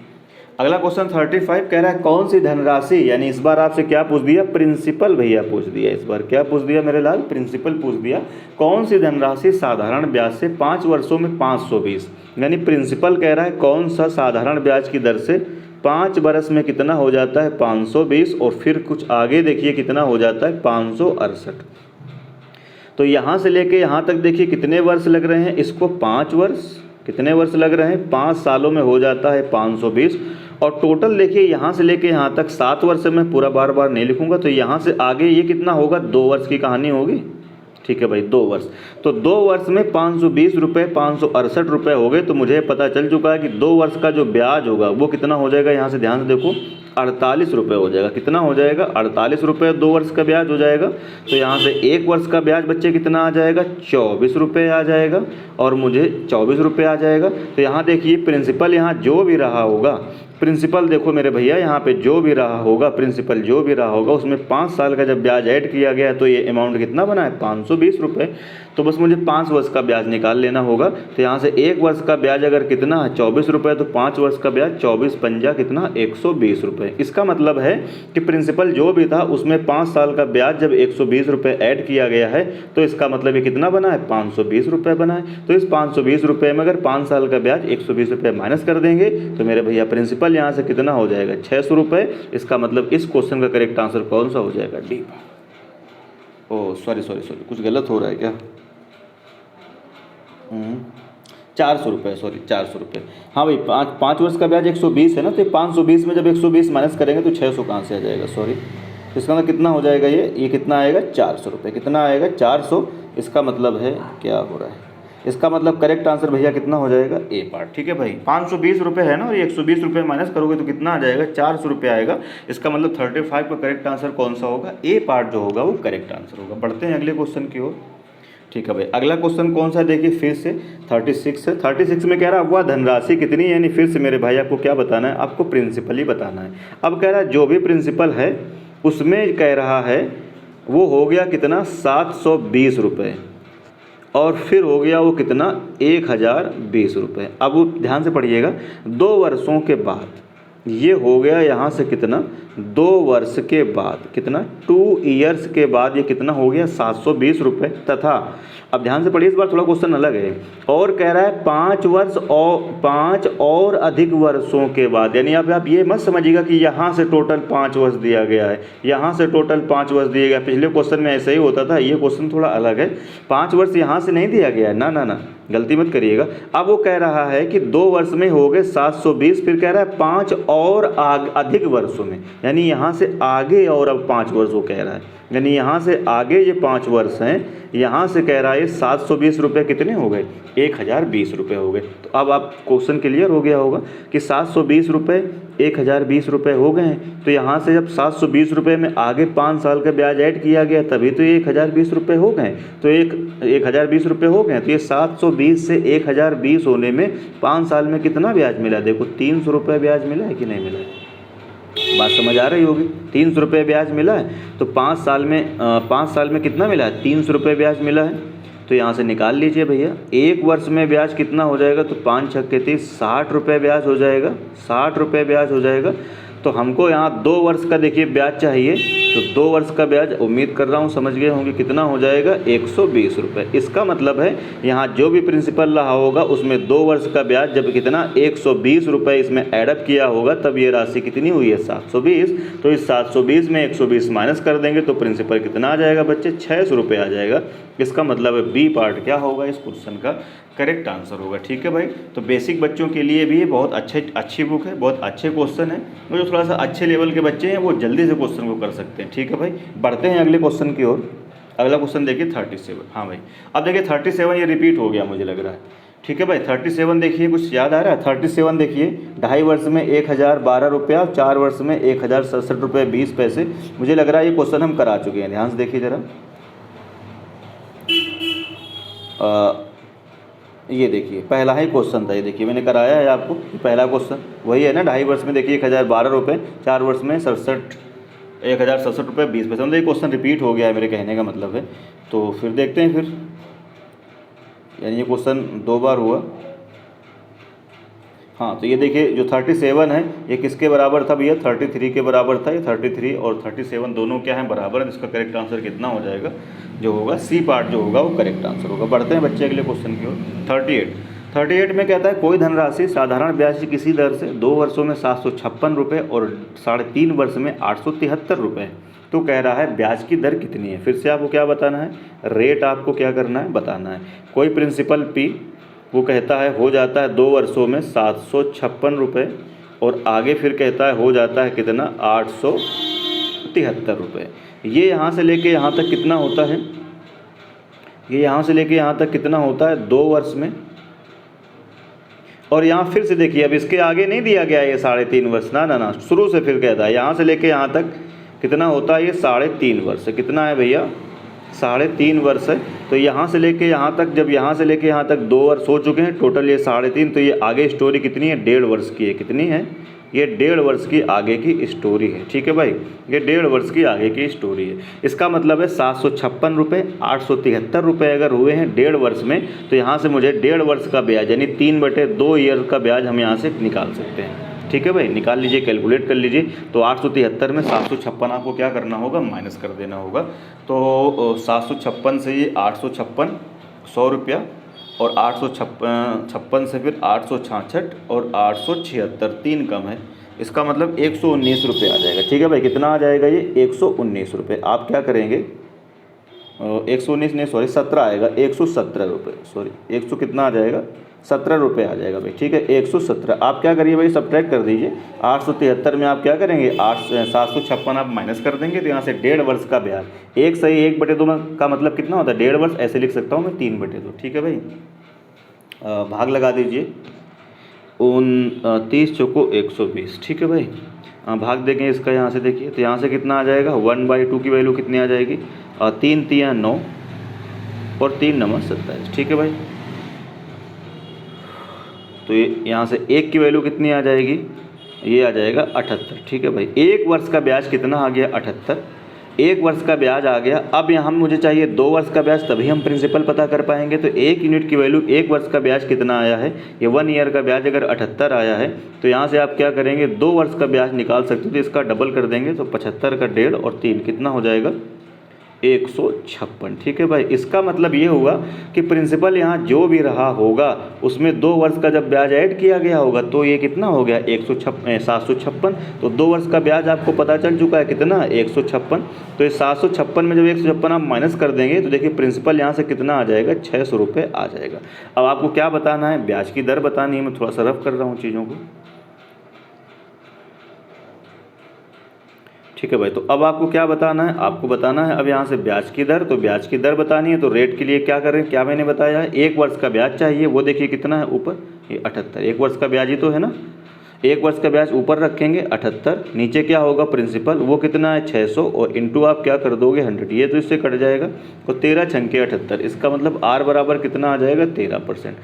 Speaker 1: अगला क्वेश्चन 35 कह रहा है, कौन सी धनराशि, यानी इस बार आपसे क्या पूछ दिया, प्रिंसिपल भैया पूछ दिया। इस बार क्या पूछ दिया मेरे लाल, प्रिंसिपल पूछ दिया। कौन सी धनराशि साधारण ब्याज से 5 वर्षों में 520, यानी प्रिंसिपल कह रहा है कौन सा साधारण ब्याज की दर से 5 वर्ष में कितना हो जाता है, 520, और फिर कुछ आगे देखिए कितना हो जाता है, 568। तो यहाँ से लेके यहाँ तक देखिए कितने वर्ष लग रहे हैं, इसको 5 वर्ष, कितने वर्ष लग रहे हैं, 5 सालों में हो जाता है 520। और टोटल देखिए यहाँ से लेके यहाँ तक 7 वर्ष में, पूरा बार बार नहीं लिखूंगा। तो यहाँ से आगे ये कितना होगा, 2 वर्ष की कहानी होगी। ठीक है भाई, 2 वर्ष, तो 2 वर्ष में 520 रुपये 568 रुपये हो गए। तो मुझे पता चल चुका है कि 2 वर्ष का जो ब्याज होगा वो कितना हो जाएगा, यहाँ से ध्यान से देखो 48 रुपये हो जाएगा। कितना हो जाएगा, 48 रुपये 2 वर्ष का ब्याज हो जाएगा। तो यहाँ से 1 वर्ष का ब्याज बच्चे कितना आ जाएगा, 24 रुपये आ जाएगा, और मुझे 24 रुपये आ जाएगा। तो यहाँ देखिए प्रिंसिपल यहाँ जो भी रहा होगा, प्रिंसिपल देखो मेरे भैया यहाँ पे जो भी रहा होगा, प्रिंसिपल जो भी रहा होगा उसमें 5 साल का जब ब्याज ऐड किया गया तो ये अमाउंट कितना बना है, 520 रुपये। तो बस मुझे 5 वर्ष का ब्याज निकाल लेना होगा। तो यहाँ से 1 वर्ष का ब्याज अगर कितना है 24 रुपये, तो 5 वर्ष का ब्याज 24 पंजा कितना 120 रुपये। इसका मतलब है कि प्रिंसिपल जो भी था उसमें 5 साल का ब्याज जब 120 रुपये ऐड किया गया है तो इसका मतलब ये कितना बना है 520 रुपये बना है। तो इस 520 रुपये में अगर 5 साल का ब्याज 120 रुपये माइनस कर देंगे तो मेरे भैया प्रिंसिपल यहाँ से कितना हो जाएगा 600 रुपये। इसका मतलब इस क्वेश्चन का करेक्ट आंसर कौन सा हो जाएगा डी। ओह सॉरी कुछ गलत हो रहा है क्या? 400 रुपये, सॉरी 400 रुपये। हाँ भाई 5 वर्ष का ब्याज 120 है ना, तो 520 में जब 120 माइनस करेंगे तो 600 कहाँ से आ जाएगा, सॉरी। तो इसका मतलब कितना हो जाएगा ये कितना आएगा 400 रुपये। कितना आएगा 400। इसका मतलब है क्या हो रहा है, इसका मतलब करेक्ट आंसर भैया कितना हो जाएगा ए पार्ट। ठीक है भाई 520 रुपये है ना, और 120 रुपये माइनस करोगे तो कितना आ जाएगा 400 रुपये आएगा। इसका मतलब 35 का करेक्ट आंसर कौन सा होगा, ए पार्ट जो होगा वो करेक्ट आंसर होगा। बढ़ते हैं अगले क्वेश्चन की ओर। ठीक है भाई, अगला क्वेश्चन कौन सा है देखिए फिर से 36 है। 36 में कह रहा है वह धनराशि कितनी है, यानी फिर से मेरे भाई आपको क्या बताना है, आपको प्रिंसिपल ही बताना है। अब कह रहा है जो भी प्रिंसिपल है उसमें कह रहा है वो हो गया कितना 720 रुपये, और फिर हो गया वो कितना 1020 रुपये। अब वो ध्यान से पढ़िएगा, 2 वर्षों के बाद ये हो गया यहाँ से कितना 2 वर्ष के बाद कितना 2 ईयर्स के बाद ये कितना हो गया 720 रुपये। तथा अब ध्यान से पढ़िए, इस बार थोड़ा क्वेश्चन अलग है, और कह रहा है 5 और अधिक वर्षों के बाद। यानी अब आप ये मत समझिएगा कि यहाँ से टोटल 5 वर्ष दिया गया है, यहाँ से टोटल 5 वर्ष दिया गया। पिछले क्वेश्चन में ऐसा ही होता था, ये क्वेश्चन थोड़ा अलग है। 5 वर्ष यहाँ से नहीं दिया गया है, ना गलती मत करिएगा। अब वो कह रहा है कि 2 वर्ष में हो गए 720, फिर कह रहा है 5 और अधिक वर्षों में, यानी यहाँ से आगे और अब 5 वर्ष वो कह रहा है, यानी यहाँ से आगे ये 5 वर्ष हैं। यहाँ से कह रहा है 720 रुपये कितने हो गए 1020 रुपये हो गए। तो अब आप क्वेश्चन क्लियर हो गया होगा कि 720 रुपये 1020 रुपये हो गए हैं। तो यहाँ से जब 720 रुपये में आगे 5 साल का ब्याज ऐड किया गया तभी तो ये 1020 रुपये हो गए। तो 1020 रुपये हो गए, तो ये 720 से 1020 होने में 5 साल में कितना ब्याज मिला, देखो 300 रुपये ब्याज मिला है कि नहीं मिला है, बात समझ आ रही होगी। 300 रुपये ब्याज मिला है, तो 5 साल में कितना मिला है 300 रुपये ब्याज मिला है। तो यहाँ से निकाल लीजिए भैया, 1 वर्ष में ब्याज कितना हो जाएगा, तो 5 छक्के 30 60 रुपये ब्याज हो जाएगा, 60 रुपये ब्याज हो जाएगा। तो हमको यहाँ 2 वर्ष का देखिए ब्याज चाहिए, तो 2 वर्ष का ब्याज उम्मीद कर रहा हूँ समझ गए होंगे कितना हो जाएगा 120 रुपये। इसका मतलब है यहाँ जो भी प्रिंसिपल रहा होगा उसमें 2 वर्ष का ब्याज जब कितना 120 रुपये इसमें एडअप किया होगा तब ये राशि कितनी हुई है 720। तो इस 720 में 120 माइनस कर देंगे तो प्रिंसिपल कितना आ जाएगा बच्चे 600 रुपये आ जाएगा। इसका मतलब है बी पार्ट क्या होगा इस क्वेश्चन का करेक्ट आंसर होगा। ठीक है भाई, तो बेसिक बच्चों के लिए भी ये बहुत अच्छी बुक है, बहुत अच्छे क्वेश्चन है। जो थोड़ा सा अच्छे लेवल के बच्चे हैं वो जल्दी से क्वेश्चन को कर सकते हैं। ठीक है भाई, बढ़ते हैं अगले क्वेश्चन की ओर। अगला क्वेश्चन देखिए 37। हाँ भाई, अब देखिए 37 ये रिपीट हो गया मुझे लग रहा है। ठीक है भाई, 37 देखिए कुछ याद आ रहा है। 37 देखिए 2.5 वर्ष में 1012 रुपया, 4 वर्ष में 1067 रुपये 20 पैसे। मुझे लग रहा है ये क्वेश्चन हम करा चुके हैं, ध्यान से देखिए ज़रा। ये देखिए पहला ही क्वेश्चन था, ये देखिए मैंने कराया है आपको, पहला क्वेश्चन वही है ना। 2.5 वर्ष में देखिए 1012 रुपये, 4 वर्ष में 1067 रुपये 20 पैसे। मतलब ये क्वेश्चन रिपीट हो गया है मेरे कहने का मतलब है। तो फिर देखते हैं फिर, यानी ये क्वेश्चन 2 बार हुआ। हाँ, तो ये देखिए जो 37 है ये किसके बराबर था भैया 33 के बराबर था। ये 33 और 37 दोनों क्या हैं बराबर है। इसका करेक्ट आंसर कितना हो जाएगा, जो होगा सी पार्ट जो होगा वो करेक्ट आंसर होगा। बढ़ते हैं बच्चे अगले क्वेश्चन की ओर। 38 में कहता है कोई धनराशि साधारण ब्याज की किसी दर से 2 वर्षों में 756 रुपये और 3.5 वर्ष में 873 रुपये। तो कह रहा है ब्याज की दर कितनी है। फिर से आपको क्या बताना है, रेट आपको क्या करना है बताना है। कोई प्रिंसिपल पी वो कहता है हो जाता है 2 वर्षों में 756 रुपये, और आगे फिर कहता है हो जाता है कितना 873 रुपये। ये यहाँ से लेके यहाँ तक कितना होता है, ये यहाँ से लेके यहाँ तक कितना होता है 2 वर्ष में। और यहाँ फिर से देखिए, अब इसके आगे नहीं दिया गया ये 3.5 वर्ष, ना शुरू से फिर कहता है यहाँ से लेके यहाँ तक कितना होता है ये 3.5 वर्ष। कितना है भैया 3.5 वर्ष है। तो यहाँ से लेके यहाँ तक, जब यहाँ से लेके यहाँ तक 2 वर्ष हो चुके हैं टोटल ये 3.5, तो ये आगे स्टोरी कितनी है 1.5 वर्ष की है। कितनी है ये 1.5 वर्ष की आगे की स्टोरी है। ठीक है भाई, ये 1.5 वर्ष की आगे की स्टोरी है। इसका मतलब है 756 रुपये 873 रुपये अगर हुए हैं 1.5 वर्ष में, तो यहाँ से मुझे 1.5 वर्ष का ब्याज यानी 3/2 ईयर का ब्याज हम यहाँ से निकाल सकते हैं। ठीक है भाई, निकाल लीजिए, कैलकुलेट कर लीजिए। तो 873 में 756 आपको क्या करना होगा, माइनस कर देना होगा। तो 756 से ये 856 100 रुपया, और 856 से फिर 866 और 876 3 कम है, इसका मतलब 119 रुपये आ जाएगा। ठीक है भाई, कितना आ जाएगा ये, 119 रुपये। आप क्या करेंगे, 119 नहीं सॉरी 17 आएगा, 117 रुपये, सॉरी 100 कितना आ जाएगा, 17 रुपये आ जाएगा भाई। ठीक है, 117। आप क्या करिए भाई, सब्ट्रैक्ट कर दीजिए। 873 में आप क्या करेंगे, 756 आप माइनस कर देंगे, तो यहाँ से 1.5 वर्ष का ब्याज, 1 सही 1/2 का मतलब कितना होता है, 1.5 वर्ष। ऐसे लिख सकता हूँ मैं 3/2। ठीक है भाई, भाग लगा दीजिए, 29 चौको 120। ठीक है भाई, भाग देंगे इसका, यहाँ से देखिए, तो यहाँ से कितना आ जाएगा, 1/2 की वैल्यू कितनी आ जाएगी, 3 3 9 और 3 9 27। ठीक है भाई, तो ये यहाँ से 1 की वैल्यू कितनी आ जाएगी, ये आ जाएगा 78। ठीक है भाई, 1 वर्ष का ब्याज कितना आ गया, 78। 1 वर्ष का ब्याज आ गया। अब यहाँ मुझे चाहिए 2 वर्ष का ब्याज, तभी हम प्रिंसिपल पता कर पाएंगे। तो 1 यूनिट की वैल्यू 1 वर्ष का ब्याज कितना आया है, ये 1 ईयर का ब्याज अगर 78 आया है, तो यहाँ से आप क्या करेंगे, 2 वर्ष का ब्याज निकाल सकते हो, तो इसका डबल कर देंगे, तो 75 का 1.5 और 3 कितना हो जाएगा, 156। ठीक है भाई, इसका मतलब ये हुआ कि प्रिंसिपल यहाँ जो भी रहा होगा उसमें 2 वर्ष का जब ब्याज ऐड किया गया होगा, तो ये कितना हो गया, 756। तो 2 वर्ष का ब्याज आपको पता चल चुका है कितना, 156। तो ये 756 में जब 156 आप माइनस कर देंगे, तो देखिए प्रिंसिपल यहाँ से कितना आ जाएगा, 600 रुपये आ जाएगा। अब आपको क्या बताना है, ब्याज की दर बतानी है। मैं थोड़ा सा रफ कर रहा हूँ चीज़ों को। ठीक है भाई, तो अब आपको क्या बताना है, आपको बताना है अब यहाँ से ब्याज की दर। तो ब्याज की दर बतानी है, तो रेट के लिए क्या करें, क्या मैंने बताया है, 1 वर्ष का ब्याज चाहिए, वो देखिए कितना है ऊपर, ये 78। 1 वर्ष का ब्याज ही तो है ना, 1 वर्ष का ब्याज ऊपर रखेंगे 78, नीचे क्या होगा प्रिंसिपल, वो कितना है 600, और इंटू आप क्या कर दोगे 100, ये तो इससे कट जाएगा, तो 13 छंके 78। इसका मतलब आर बराबर कितना आ जाएगा, 13%।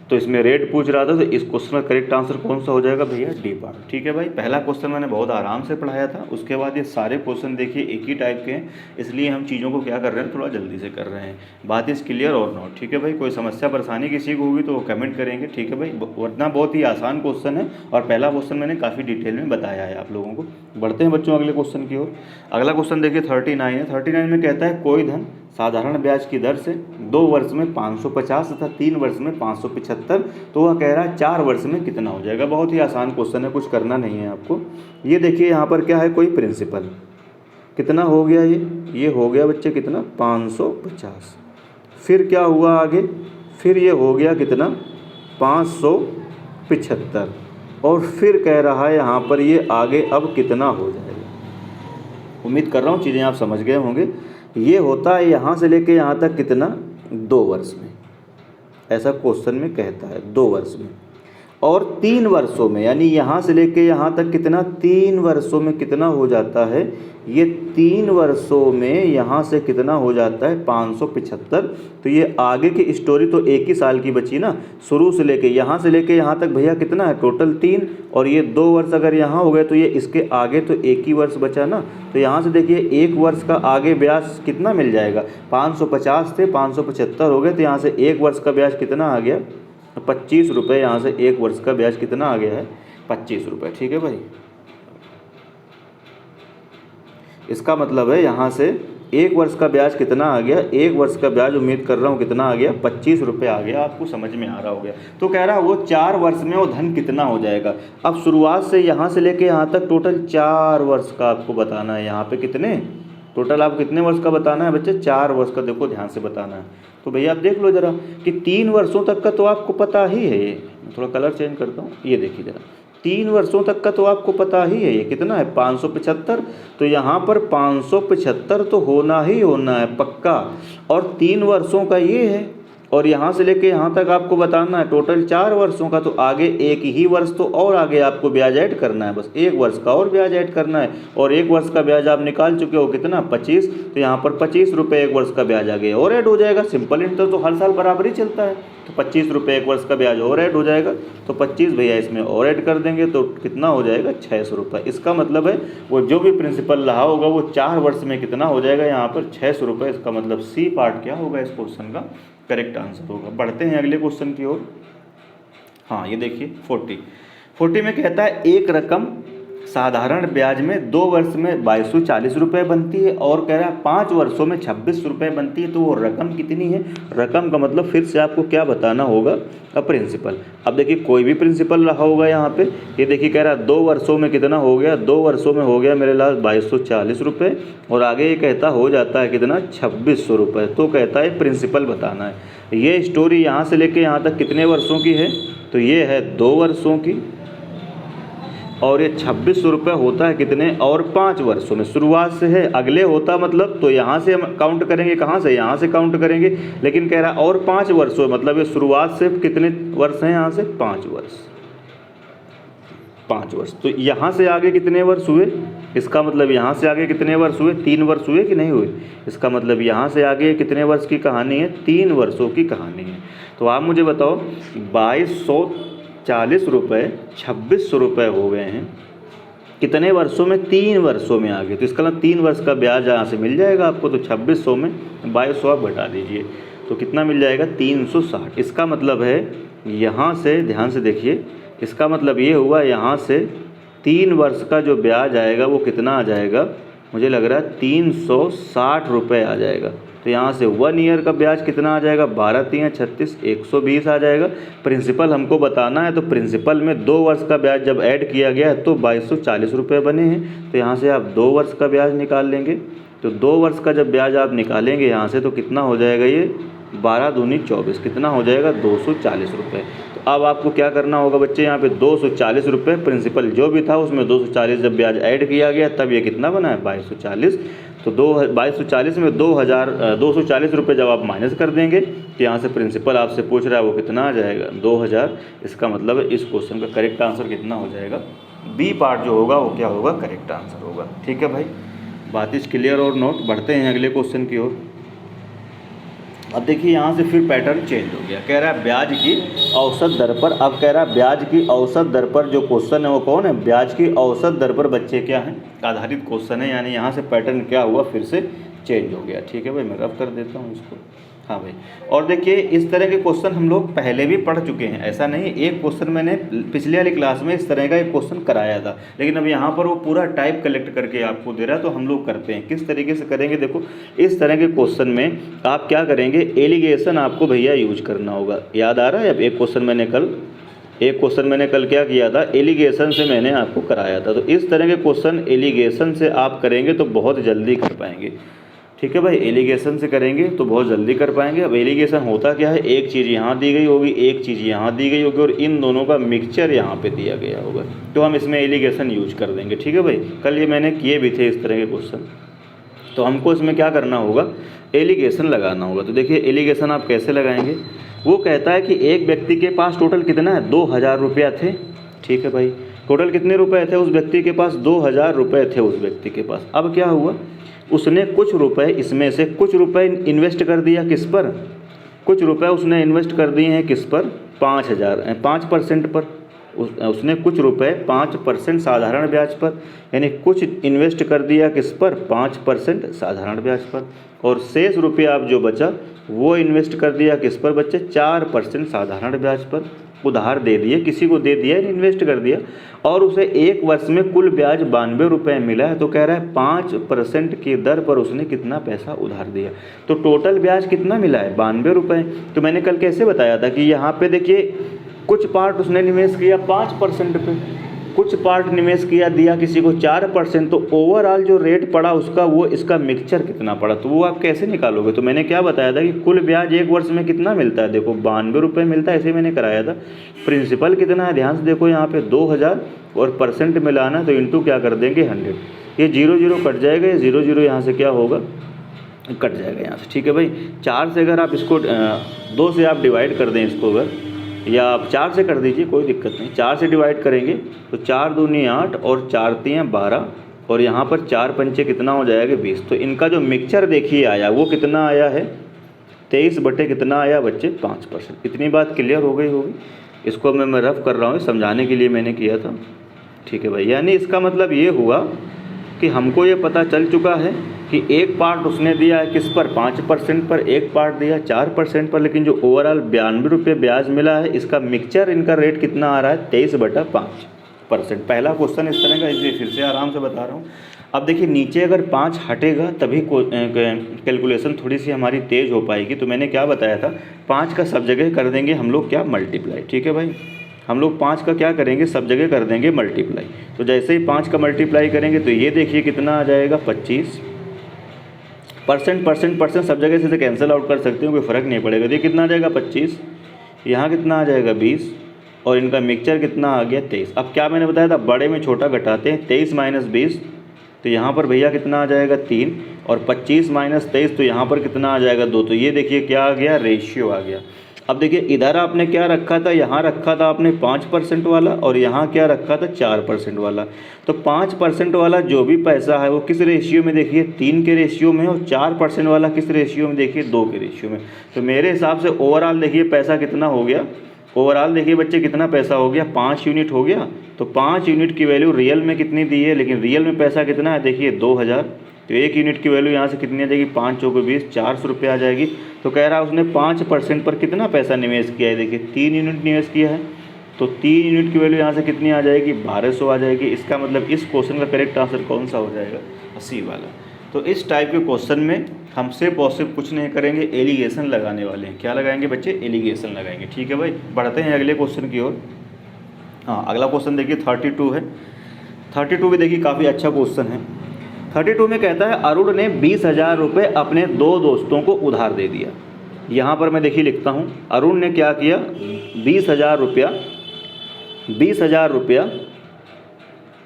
Speaker 1: तो इसमें रेट पूछ रहा था, तो इस क्वेश्चन का करेक्ट आंसर कौन सा हो जाएगा भैया, डी पार्ट। ठीक है भाई, पहला क्वेश्चन मैंने बहुत आराम से पढ़ाया था। उसके बाद ये सारे क्वेश्चन देखिए एक ही टाइप के हैं, इसलिए हम चीज़ों को क्या कर रहे हैं, थोड़ा जल्दी से कर रहे हैं। बात इज़ क्लियर और नॉट। ठीक है भाई, कोई समस्या परेशानी किसी को होगी तो कमेंट करेंगे। ठीक है भाई, वरना बहुत ही आसान क्वेश्चन है, और पहला क्वेश्चन मैंने काफ़ी डिटेल में बताया है आप लोगों को। बढ़ते हैं बच्चों अगले क्वेश्चन की ओर। अगला क्वेश्चन देखिए 39 है। 39 में कहता है कोई धन साधारण ब्याज की दर से 2 वर्ष में 550 तथा 3 वर्ष में 575, तो वह कह रहा है 4 वर्ष में कितना हो जाएगा। बहुत ही आसान क्वेश्चन है, कुछ करना नहीं है आपको। ये देखिए यहाँ पर क्या है, कोई प्रिंसिपल कितना हो गया, ये हो गया बच्चे कितना, 550। फिर क्या हुआ आगे, फिर ये हो गया कितना, 575, और फिर कह रहा है यहाँ पर ये आगे अब कितना हो जाएगा। उम्मीद कर रहा हूँ चीज़ें आप समझ गए होंगे। ये होता है यहाँ से लेके यहाँ तक कितना, 2 वर्ष में, ऐसा क्वेश्चन में कहता है 2 वर्ष में। और 3 वर्षों में, यानी यहाँ से लेके यहाँ तक कितना, 3 वर्षों में कितना हो जाता है, ये 3 वर्षों में यहाँ से कितना हो जाता है, 575। तो ये आगे की स्टोरी तो एक ही साल की बची ना, शुरू से लेके यहाँ तक भैया कितना है, टोटल 3, और ये 2 वर्ष अगर यहाँ हो गए, तो ये इसके आगे तो एक ही वर्ष बचा ना। तो यहाँ से देखिए 1 वर्ष का आगे ब्याज कितना मिल जाएगा, 550 से 575 हो गए, तो यहाँ से 1 वर्ष का ब्याज कितना आ गया, 25 रुपये। यहाँ से 1 वर्ष का ब्याज कितना आ गया है, 25 रुपये। ठीक है भाई, इसका मतलब है यहाँ से 1 वर्ष का ब्याज कितना आ गया, 1 वर्ष का ब्याज उम्मीद कर रहा हूँ कितना आ गया, 25 रुपये आ गया। आपको समझ में आ रहा हो गया। तो कह रहा है वो 4 वर्ष में वो धन कितना हो जाएगा। अब शुरुआत से यहाँ से लेके यहाँ तक टोटल 4 वर्ष का आपको बताना है। यहाँ पे कितने टोटल आप कितने वर्ष का बताना है बच्चे, 4 वर्ष का। देखो ध्यान से बताना है। तो भैया आप देख लो ज़रा कि 3 वर्षों तक का तो आपको पता ही है। ये थोड़ा कलर चेंज करता हूँ, ये देखिए ज़रा, 3 वर्षों तक का तो आपको पता ही है। ये कितना है, 575। तो यहाँ पर 575 तो होना ही होना है पक्का। और 3 वर्षों का ये है, और यहाँ से लेके यहाँ तक आपको बताना है टोटल 4 वर्षों का, तो आगे एक ही वर्ष तो और आगे आपको ब्याज ऐड करना है, बस 1 वर्ष का और ब्याज ऐड करना है। और 1 वर्ष का ब्याज आप निकाल चुके हो कितना 25, तो यहाँ पर 25 रुपये 1 वर्ष का ब्याज आ गया और ऐड हो जाएगा। सिंपल इंटरेस्ट तो हर साल बराबर ही चलता है, तो 25 रुपये 1 वर्ष का ब्याज और ऐड हो जाएगा। तो 25 भैया इसमें और ऐड कर देंगे तो कितना हो जाएगा 600 रुपये। इसका मतलब है वो जो भी प्रिंसिपल रहा होगा वो 4 वर्ष में कितना हो जाएगा यहाँ पर 600 रुपये। इसका मतलब सी पार्ट क्या होगा इस क्वेश्चन का करेक्ट आंसर होगा। बढ़ते हैं अगले क्वेश्चन की ओर। हाँ ये देखिए 40 में कहता है एक रकम साधारण ब्याज में 2 वर्ष में 2240 रुपये बनती है और कह रहा है 5 वर्षों में 26 रुपये बनती है, तो वो रकम कितनी है। रकम का मतलब फिर से आपको क्या बताना होगा प्रिंसिपल। अब देखिए कोई भी प्रिंसिपल रहा होगा यहाँ पे, ये देखिए कह रहा है 2 वर्षों में कितना हो गया, 2 वर्षों में हो गया मेरे लाल 2240 रुपये और आगे ये कहता हो जाता है कितना 2600 रुपये। तो कहता है प्रिंसिपल बताना है। ये स्टोरी यहाँ से लेके यहाँ तक कितने वर्षों की है, तो ये है 2 वर्षों की और ये 2600 रुपये होता है कितने और 5 वर्षों में। शुरुआत से है, अगले होता मतलब तो यहाँ से हम काउंट करेंगे, कहाँ से यहाँ से काउंट करेंगे, लेकिन कह रहा है और 5 वर्षों में, मतलब ये शुरुआत से कितने वर्ष हैं यहाँ से 5 वर्ष, 5 वर्ष। तो यहाँ से आगे कितने वर्ष हुए, इसका मतलब यहाँ से आगे कितने वर्ष हुए, 3 वर्ष हुए कि नहीं हुए। इसका मतलब यहाँ से आगे कितने वर्ष की कहानी है, 3 वर्षों की कहानी है। तो आप मुझे बताओ 2240 रुपये 2600 रुपये हो गए हैं कितने वर्षों में, 3 वर्षों में आ गए। तो इसका मतलब 3 वर्ष का ब्याज यहाँ से मिल जाएगा आपको। तो 2600 में 2200 आप घटा दीजिए तो कितना मिल जाएगा 360। इसका मतलब है यहाँ से ध्यान से देखिए, इसका मतलब ये हुआ यहाँ से 3 वर्ष का जो ब्याज आएगा वो कितना आ जाएगा, मुझे लग रहा है 360 रुपये आ जाएगा। तो यहाँ से 1 ईयर का ब्याज कितना आ जाएगा, 12 3 36 120 आ जाएगा। प्रिंसिपल हमको बताना है, तो प्रिंसिपल में 2 वर्ष का ब्याज जब ऐड किया गया है तो 2240 रुपये बने हैं। तो यहाँ से आप 2 वर्ष का ब्याज निकाल लेंगे। तो 2 वर्ष का जब ब्याज आप निकालेंगे यहाँ से तो कितना हो जाएगा, ये 12 दूनी 24, कितना हो जाएगा 240 रुपये। तो अब आपको क्या करना होगा बच्चे, यहाँ पे 240 रुपये प्रिंसिपल जो भी था उसमें 240 जब ब्याज ऐड किया गया तब ये कितना बना है 2240। तो 2240 में 240 रुपये जब आप माइनस कर देंगे तो यहाँ से प्रिंसिपल आपसे पूछ रहा है वो कितना आ जाएगा 2000। इसका मतलब है इस क्वेश्चन का करेक्ट आंसर कितना हो जाएगा, बी पार्ट जो होगा वो क्या होगा करेक्ट आंसर होगा। ठीक है भाई, बात इस क्लियर और नोट। बढ़ते हैं अगले क्वेश्चन की ओर। अब देखिए यहाँ से फिर पैटर्न चेंज हो गया, कह रहा है ब्याज की औसत दर पर। अब कह रहा है ब्याज की औसत दर पर, जो क्वेश्चन है वो कौन है, ब्याज की औसत दर पर बच्चे क्या हैं आधारित क्वेश्चन है। यानी यहाँ से पैटर्न क्या हुआ, फिर से चेंज हो गया। ठीक है भाई, मैं रब कर देता हूँ इसको। हाँ भाई, और देखिए इस तरह के क्वेश्चन हम लोग पहले भी पढ़ चुके हैं, ऐसा नहीं। एक क्वेश्चन मैंने पिछले वाली क्लास में इस तरह का एक क्वेश्चन कराया था, लेकिन अब यहाँ पर वो पूरा टाइप कलेक्ट करके आपको दे रहा है। तो हम लोग करते हैं किस तरीके से करेंगे, देखो इस तरह के क्वेश्चन में आप क्या करेंगे, एलिगेशन आपको भैया यूज करना होगा। याद आ रहा है, अब एक क्वेश्चन मैंने कल क्या किया था, एलिगेशन से मैंने आपको कराया था। तो इस तरह के क्वेश्चन एलिगेशन से आप करेंगे तो बहुत जल्दी कर पाएंगे। ठीक है भाई, एलिगेशन से करेंगे तो बहुत जल्दी कर पाएंगे। अब एलिगेशन होता क्या है, एक चीज़ यहाँ दी गई होगी, एक चीज़ यहाँ दी गई होगी और इन दोनों का मिक्सचर यहाँ पे दिया गया होगा, तो हम इसमें एलिगेशन यूज कर देंगे। ठीक है भाई, कल ये मैंने किए भी थे इस तरह के क्वेश्चन। तो हमको इसमें क्या करना होगा, एलिगेशन लगाना होगा। तो देखिए एलिगेशन आप कैसे लगाएंगे, वो कहता है कि एक व्यक्ति के पास टोटल कितना है, 2000 रुपया थे। ठीक है भाई, टोटल कितने रुपए थे उस व्यक्ति के पास, 2000 रुपये थे उस व्यक्ति के पास। अब क्या हुआ, उसने कुछ रुपए, इसमें से कुछ रुपए इन्वेस्ट कर दिया किस पर, कुछ रुपए उसने इन्वेस्ट कर दिए हैं किस पर, 5% पर। उसने कुछ रुपए 5% साधारण ब्याज पर, यानी कुछ इन्वेस्ट कर दिया किस पर, 5% साधारण ब्याज पर। और शेष रुपया आप जो बचा वो इन्वेस्ट कर दिया किस पर बच्चे, 4% साधारण ब्याज पर। उधार दे दिए, किसी को दे दिया, इन्वेस्ट कर दिया, और उसे 1 वर्ष में कुल ब्याज 92 रुपये मिला है। तो कह रहा है 5% की दर पर उसने कितना पैसा उधार दिया। तो टोटल ब्याज कितना मिला है, 92 रुपये। तो मैंने कल कैसे बताया था कि यहाँ पे देखिए कुछ पार्ट उसने निवेश किया 5% पे, कुछ पार्ट निवेश किया दिया किसी को 4%। तो ओवरऑल जो रेट पड़ा उसका, वो इसका मिक्सचर कितना पड़ा, तो वो आप कैसे निकालोगे। तो मैंने क्या बताया था कि कुल ब्याज 1 वर्ष में कितना मिलता है, देखो 92 रुपये मिलता है, ऐसे मैंने कराया था। प्रिंसिपल कितना है, ध्यान से देखो यहाँ पे 2000 और परसेंट मिलाना, तो इंटू क्या कर देंगे 100। ये 0 0 कट जाएगा, ये 0 0 यहाँ से क्या होगा कट जाएगा यहाँ से, ठीक है भाई। 4 से अगर आप इसको 2 से आप डिवाइड कर दें इसको, अगर या आप 4 से कर दीजिए, कोई दिक्कत नहीं। 4 से डिवाइड करेंगे तो 4 दूनी 8 और 4 तियाँ 12 और यहाँ पर 4 पंचे कितना हो जाएगा 20। तो इनका जो मिक्सचर देखिए आया वो कितना आया है 23 बटे कितना आया बच्चे 5%। इतनी बात क्लियर हो गई होगी। इसको मैं रफ कर रहा हूँ, समझाने के लिए मैंने किया था, ठीक है भाई। यानी इसका मतलब ये हुआ कि हमको ये पता चल चुका है कि एक पार्ट उसने दिया है किस पर 5% पर, एक पार्ट दिया 4% पर, लेकिन जो ओवरऑल 92 रुपये ब्याज मिला है इसका मिक्सचर इनका रेट कितना आ रहा है 23/5%। पहला क्वेश्चन इस तरह का, इसलिए फिर से आराम से बता रहा हूँ। अब देखिए नीचे अगर 5 हटेगा तभी कैलकुलेशन थोड़ी सी हमारी तेज़ हो पाएगी। तो मैंने क्या बताया था, 5 का सब जगह कर देंगे हम लोग क्या मल्टीप्लाई, ठीक है भाई। हम लोग 5 का क्या करेंगे सब जगह कर देंगे मल्टीप्लाई। तो जैसे ही 5 का मल्टीप्लाई करेंगे तो ये देखिए कितना आ जाएगा 25। परसेंट सब जगह से कैंसिल आउट कर सकते हो, कोई फ़र्क नहीं पड़ेगा। देखिए कितना आ जाएगा 25, यहाँ कितना आ जाएगा 20 और इनका मिक्सचर कितना आ गया 23। अब क्या मैंने बताया था, बड़े में छोटा घटाते हैं, 23 माइनस 20 तो यहाँ पर भैया कितना आ जाएगा 3 और 25 माइनस 23 तो यहाँ पर कितना आ जाएगा 2। तो ये देखिए क्या आ गया, रेशियो आ गया। अब देखिए इधर आपने क्या रखा था, यहाँ रखा था आपने 5% वाला और यहाँ क्या रखा था 4% वाला। तो 5% वाला जो भी पैसा है वो किस रेशियो में, देखिए 3 के रेशियो में, और 4% वाला किस रेशियो में, देखिए 2 के रेशियो में। तो मेरे हिसाब से ओवरऑल देखिए पैसा कितना हो गया, ओवरऑल देखिए बच्चे कितना पैसा हो गया 5 यूनिट हो गया। तो 5 यूनिट की वैल्यू रियल में कितनी दी है, लेकिन रियल में पैसा कितना है देखिए 2000। तो 1 यूनिट की वैल्यू यहाँ से कितनी आ जाएगी 5 चौके 20, 400 रुपये आ जाएगी। तो कह रहा है उसने 5% पर कितना पैसा निवेश किया है, देखिए 3 यूनिट निवेश किया है। तो 3 यूनिट की वैल्यू यहाँ से कितनी आ जाएगी 1200 आ जाएगी। इसका मतलब इस क्वेश्चन का करेक्ट आंसर कौन सा हो जाएगा, 80 वाला। तो इस टाइप के क्वेश्चन में हमसे पॉसिबल कुछ नहीं करेंगे, एलिगेशन लगाने वाले हैं। क्या लगाएंगे बच्चे, एलिगेशन लगाएंगे, ठीक है भाई। बढ़ते हैं अगले क्वेश्चन की ओर। हाँ अगला क्वेश्चन देखिए 32 है। 32 भी देखिए काफ़ी अच्छा क्वेश्चन है। 32 में कहता है अरुण ने 20,000 रुपये अपने 2 दोस्तों को उधार दे दिया। यहाँ पर मैं देखिए लिखता हूँ, अरुण ने क्या किया 20,000 रुपया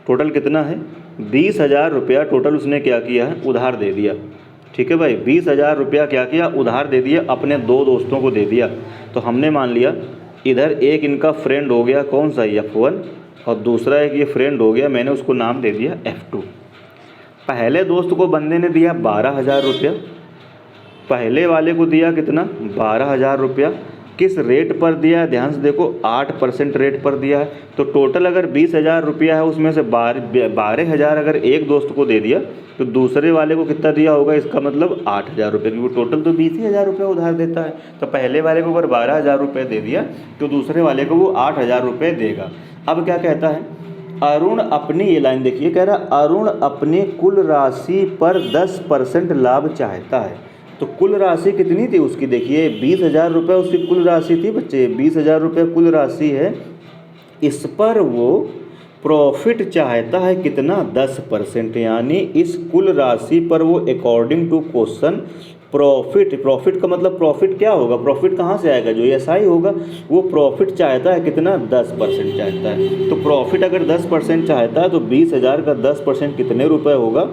Speaker 1: टोटल कितना है 20,000 रुपया टोटल उसने क्या किया है उधार दे दिया, ठीक है भाई। 20,000 रुपया क्या किया उधार दे दिया, अपने 2 दोस्तों को दे दिया। तो हमने मान लिया इधर एक इनका फ्रेंड हो गया कौन सा F1 और दूसरा एक ये फ्रेंड हो गया, मैंने उसको नाम दे दिया F2। पहले दोस्त को बंदे ने दिया 12,000 रुपया, पहले वाले को दिया कितना 12,000 रुपया। किस रेट पर दिया है, ध्यान से देखो 8% रेट पर दिया है। तो टोटल अगर 20,000 रुपया है उसमें से 12,000 अगर एक दोस्त को दे दिया तो दूसरे वाले को कितना दिया होगा, इसका मतलब 8,000 रुपये, क्योंकि टोटल तो 20,000 रुपये उधार देता है। तो पहले वाले को अगर 12,000 रुपये दे दिया तो दूसरे वाले को वो 8,000 रुपये देगा। अब क्या कहता है, अरुण अपनी, ये लाइन देखिए कह रहा अरुण अपनी कुल राशि पर 10% लाभ चाहता है। तो कुल राशि कितनी थी उसकी, देखिए 20,000 रुपये उसकी कुल राशि थी बच्चे, 20,000 रुपये कुल राशि है। इस पर वो प्रॉफिट चाहता है कितना 10%, यानी इस कुल राशि पर वो अकॉर्डिंग टू क्वेश्चन प्रॉफिट का मतलब प्रॉफिट क्या होगा, प्रॉफिट कहाँ से आएगा, जो SI होगा, वो प्रॉफिट चाहता है कितना 10% चाहता है। तो प्रॉफिट अगर 10% चाहता है तो 20,000 का 10% कितने रुपए होगा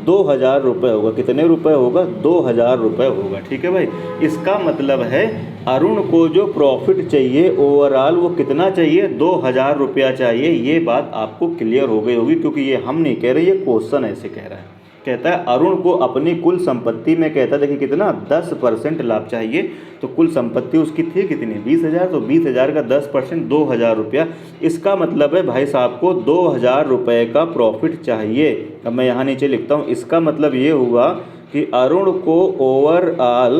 Speaker 1: 2,000 रुपये होगा। कितने रुपए होगा 2,000 रुपये होगा, ठीक है भाई। इसका मतलब है अरुण को जो प्रॉफिट चाहिए ओवरऑल वो कितना चाहिए 2,000 रुपया चाहिए। ये बात आपको क्लियर हो गई होगी, क्योंकि ये हम नहीं कह रहे, ये क्वेश्चन ऐसे कह रहा है। कहता है अरुण को अपनी कुल संपत्ति में कहता है देखिए कितना 10% लाभ चाहिए। तो कुल संपत्ति उसकी थी कितनी 20,000, तो 20,000 का 10% 2,000 रुपया। इसका मतलब है भाई साहब को 2,000 रुपये का प्रॉफिट चाहिए। अब मैं यहाँ नीचे लिखता हूँ, इसका मतलब ये हुआ कि अरुण को ओवरऑल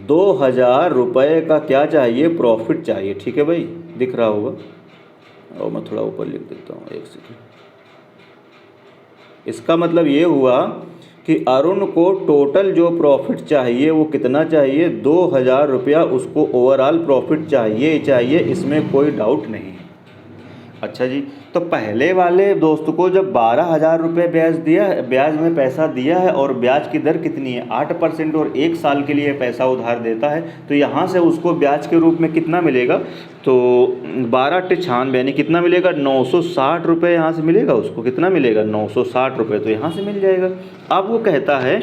Speaker 1: 2,000 रुपये का क्या चाहिए प्रॉफिट चाहिए, ठीक है भाई, दिख रहा होगा। और मैं थोड़ा ऊपर लिख देता हूँ, एक सेकंड। इसका मतलब ये हुआ कि अरुण को टोटल जो प्रॉफिट चाहिए वो कितना चाहिए 2,000 रुपया उसको ओवरऑल प्रॉफिट चाहिए, इसमें कोई डाउट नहीं है। अच्छा जी, तो पहले वाले दोस्त को जब 12,000 रुपये ब्याज में पैसा दिया है और ब्याज की दर कितनी है 8% और 1 साल के लिए पैसा उधार देता है, तो यहाँ से उसको ब्याज के रूप में कितना मिलेगा, तो 12×96 यानी कितना मिलेगा 960 रुपये यहाँ से मिलेगा उसको, कितना मिलेगा 960 रुपये, तो यहाँ से मिल जाएगा। अब वो कहता है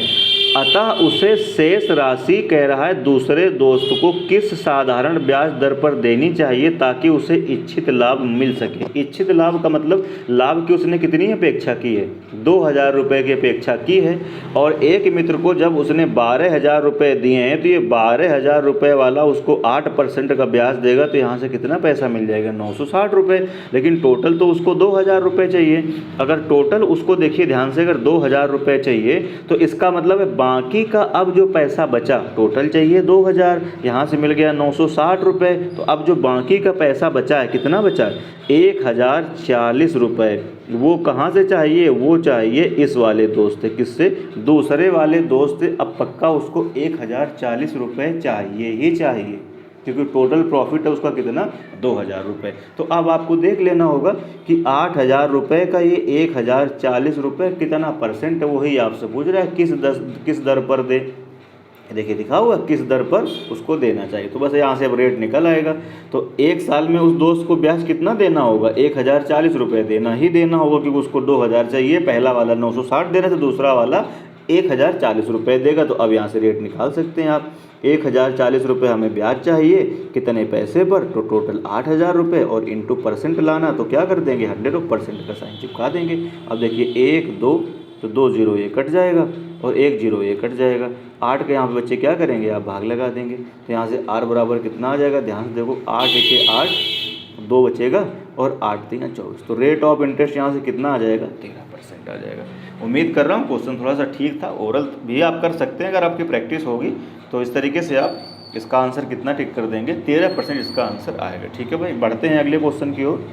Speaker 1: अतः उसे शेष राशि कह रहा है दूसरे दोस्त को किस साधारण ब्याज दर पर देनी चाहिए ताकि उसे इच्छित लाभ मिल सके। इच्छित लाभ का मतलब लाभ की उसने कितनी अपेक्षा की है, 2,000 रुपये की अपेक्षा की है, और एक मित्र को जब उसने 12,000 रुपये दिए हैं तो ये 12,000 रुपये वाला उसको 8% का ब्याज देगा, तो यहाँ से कितना पैसा मिल जाएगा 960 रुपये। लेकिन टोटल तो उसको 2,000 रुपये चाहिए। अगर टोटल उसको देखिए ध्यान से, अगर 2,000 रुपये चाहिए तो इसका मतलब है बाकी का अब जो पैसा बचा, टोटल चाहिए 2,000, यहाँ से मिल गया 960 रुपये, तो अब जो बाकी का पैसा बचा है, कितना बचा है 1,040 रुपये, वो कहाँ से चाहिए, वो चाहिए इस वाले दोस्त से, किससे, दूसरे वाले दोस्त से। अब पक्का उसको 1,040 रुपये चाहिए ही चाहिए, क्योंकि टोटल प्रॉफिट है उसका कितना 2,000 रुपये। तो अब आपको देख लेना होगा कि 8,000 रुपये का ये 1,040 रुपये कितना परसेंट है, वही आपसे पूछ रहा है किस दर पर दे। देखिए लिखा हुआ किस दर पर उसको देना चाहिए, तो बस यहाँ से अब रेट निकल आएगा। तो 1 साल में उस दोस्त को ब्याज कितना देना होगा, 1,040 रुपये देना ही देना होगा, क्योंकि उसको 2,000 चाहिए, पहला वाला 960 दे रहा था, दूसरा वाला 1,040 रुपये देगा। तो अब यहाँ से रेट निकाल सकते हैं आप, 1,040 रुपये हमें ब्याज चाहिए, कितने पैसे पर, तो टोटल 8,000 रुपये, और इंटू परसेंट लाना, तो क्या कर देंगे 100% का साइन चिपका देंगे। अब देखिए 1 2 तो 2 0 ये कट जाएगा और 1 0 ये कट जाएगा। 8 के यहाँ पे बच्चे क्या करेंगे, आप भाग लगा देंगे, तो यहाँ से r बराबर कितना आ जाएगा, ध्यान से देखो 8 1 8 2 बचेगा और 8 3 24, तो रेट ऑफ इंटरेस्ट यहाँ से कितना आ जाएगा 13% आ जाएगा। उम्मीद कर रहा हूँ क्वेश्चन थोड़ा सा ठीक था, ओरल भी आप कर सकते हैं अगर आपकी प्रैक्टिस होगी तो। इस तरीके से आप इसका आंसर कितना टिक कर देंगे, 13% इसका आंसर आएगा। ठीक है भाई, बढ़ते हैं अगले क्वेश्चन की ओर।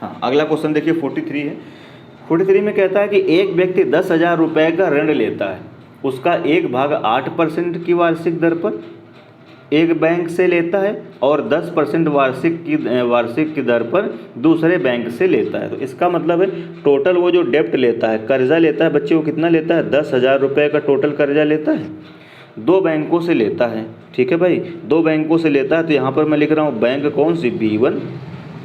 Speaker 1: हाँ, अगला क्वेश्चन देखिए 43 है। 43 में कहता है कि एक व्यक्ति 10,000 रुपये का ऋण लेता है, उसका 1/8% की वार्षिक दर पर एक बैंक से लेता है और 10% वार्षिक की दर पर दूसरे बैंक से लेता है। तो इसका मतलब है टोटल वो जो डेप्ट लेता है, कर्जा लेता है बच्चे, वो कितना लेता है 10,000 रुपये का टोटल कर्जा लेता है, 2 बैंकों से लेता है। ठीक है भाई, 2 बैंकों से लेता है, तो यहाँ पर मैं लिख रहा हूँ बैंक कौन सी B1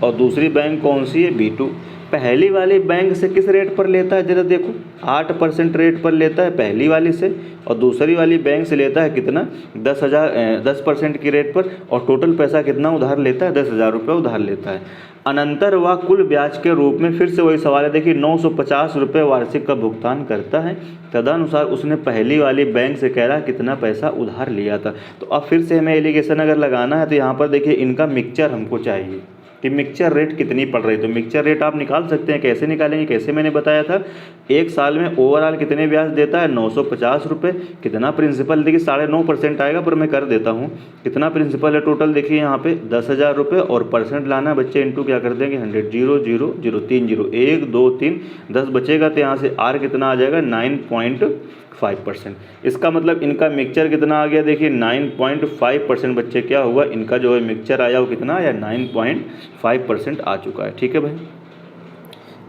Speaker 1: और दूसरी बैंक कौन सी है B2। पहली वाली बैंक से किस रेट पर लेता है, जरा देखो 8% रेट पर लेता है पहली वाली से, और दूसरी वाली बैंक से लेता है कितना 10% की रेट पर, और टोटल पैसा कितना उधार लेता है 10,000 रुपये उधार लेता है। अनंतर वह कुल ब्याज के रूप में, फिर से वही सवाल है, देखिए 950 रुपये वार्षिक का भुगतान करता है। तदनुसार उसने पहली वाली बैंक से कह रहा है कितना पैसा उधार लिया था। तो अब फिर से हमें एलिगेशन अगर लगाना है तो यहाँ पर देखिए इनका मिक्सचर हमको चाहिए कि मिक्सचर रेट कितनी पड़ रही है। तो मिक्सचर रेट आप निकाल सकते हैं, कैसे निकालेंगे, कैसे मैंने बताया था, 1 साल में ओवरऑल कितने ब्याज देता है 950 रुपये, कितना प्रिंसिपल देखिए 9.5% आएगा, पर मैं कर देता हूँ कितना प्रिंसिपल है टोटल, देखिए यहाँ पे 10,000 रुपये, और परसेंट लाना है बच्चे, इंटू क्या कर देंगे 100 0 0 0 3 0 1 2 3 10 बचेगा, तो यहाँ से आर कितना आ जाएगा 9.5%। इसका मतलब इनका मिक्सचर कितना आ गया, देखिए 9.5% बच्चे क्या हुआ, इनका जो है मिक्सचर आया वो कितना आया 9.5% आ चुका है। ठीक है भाई,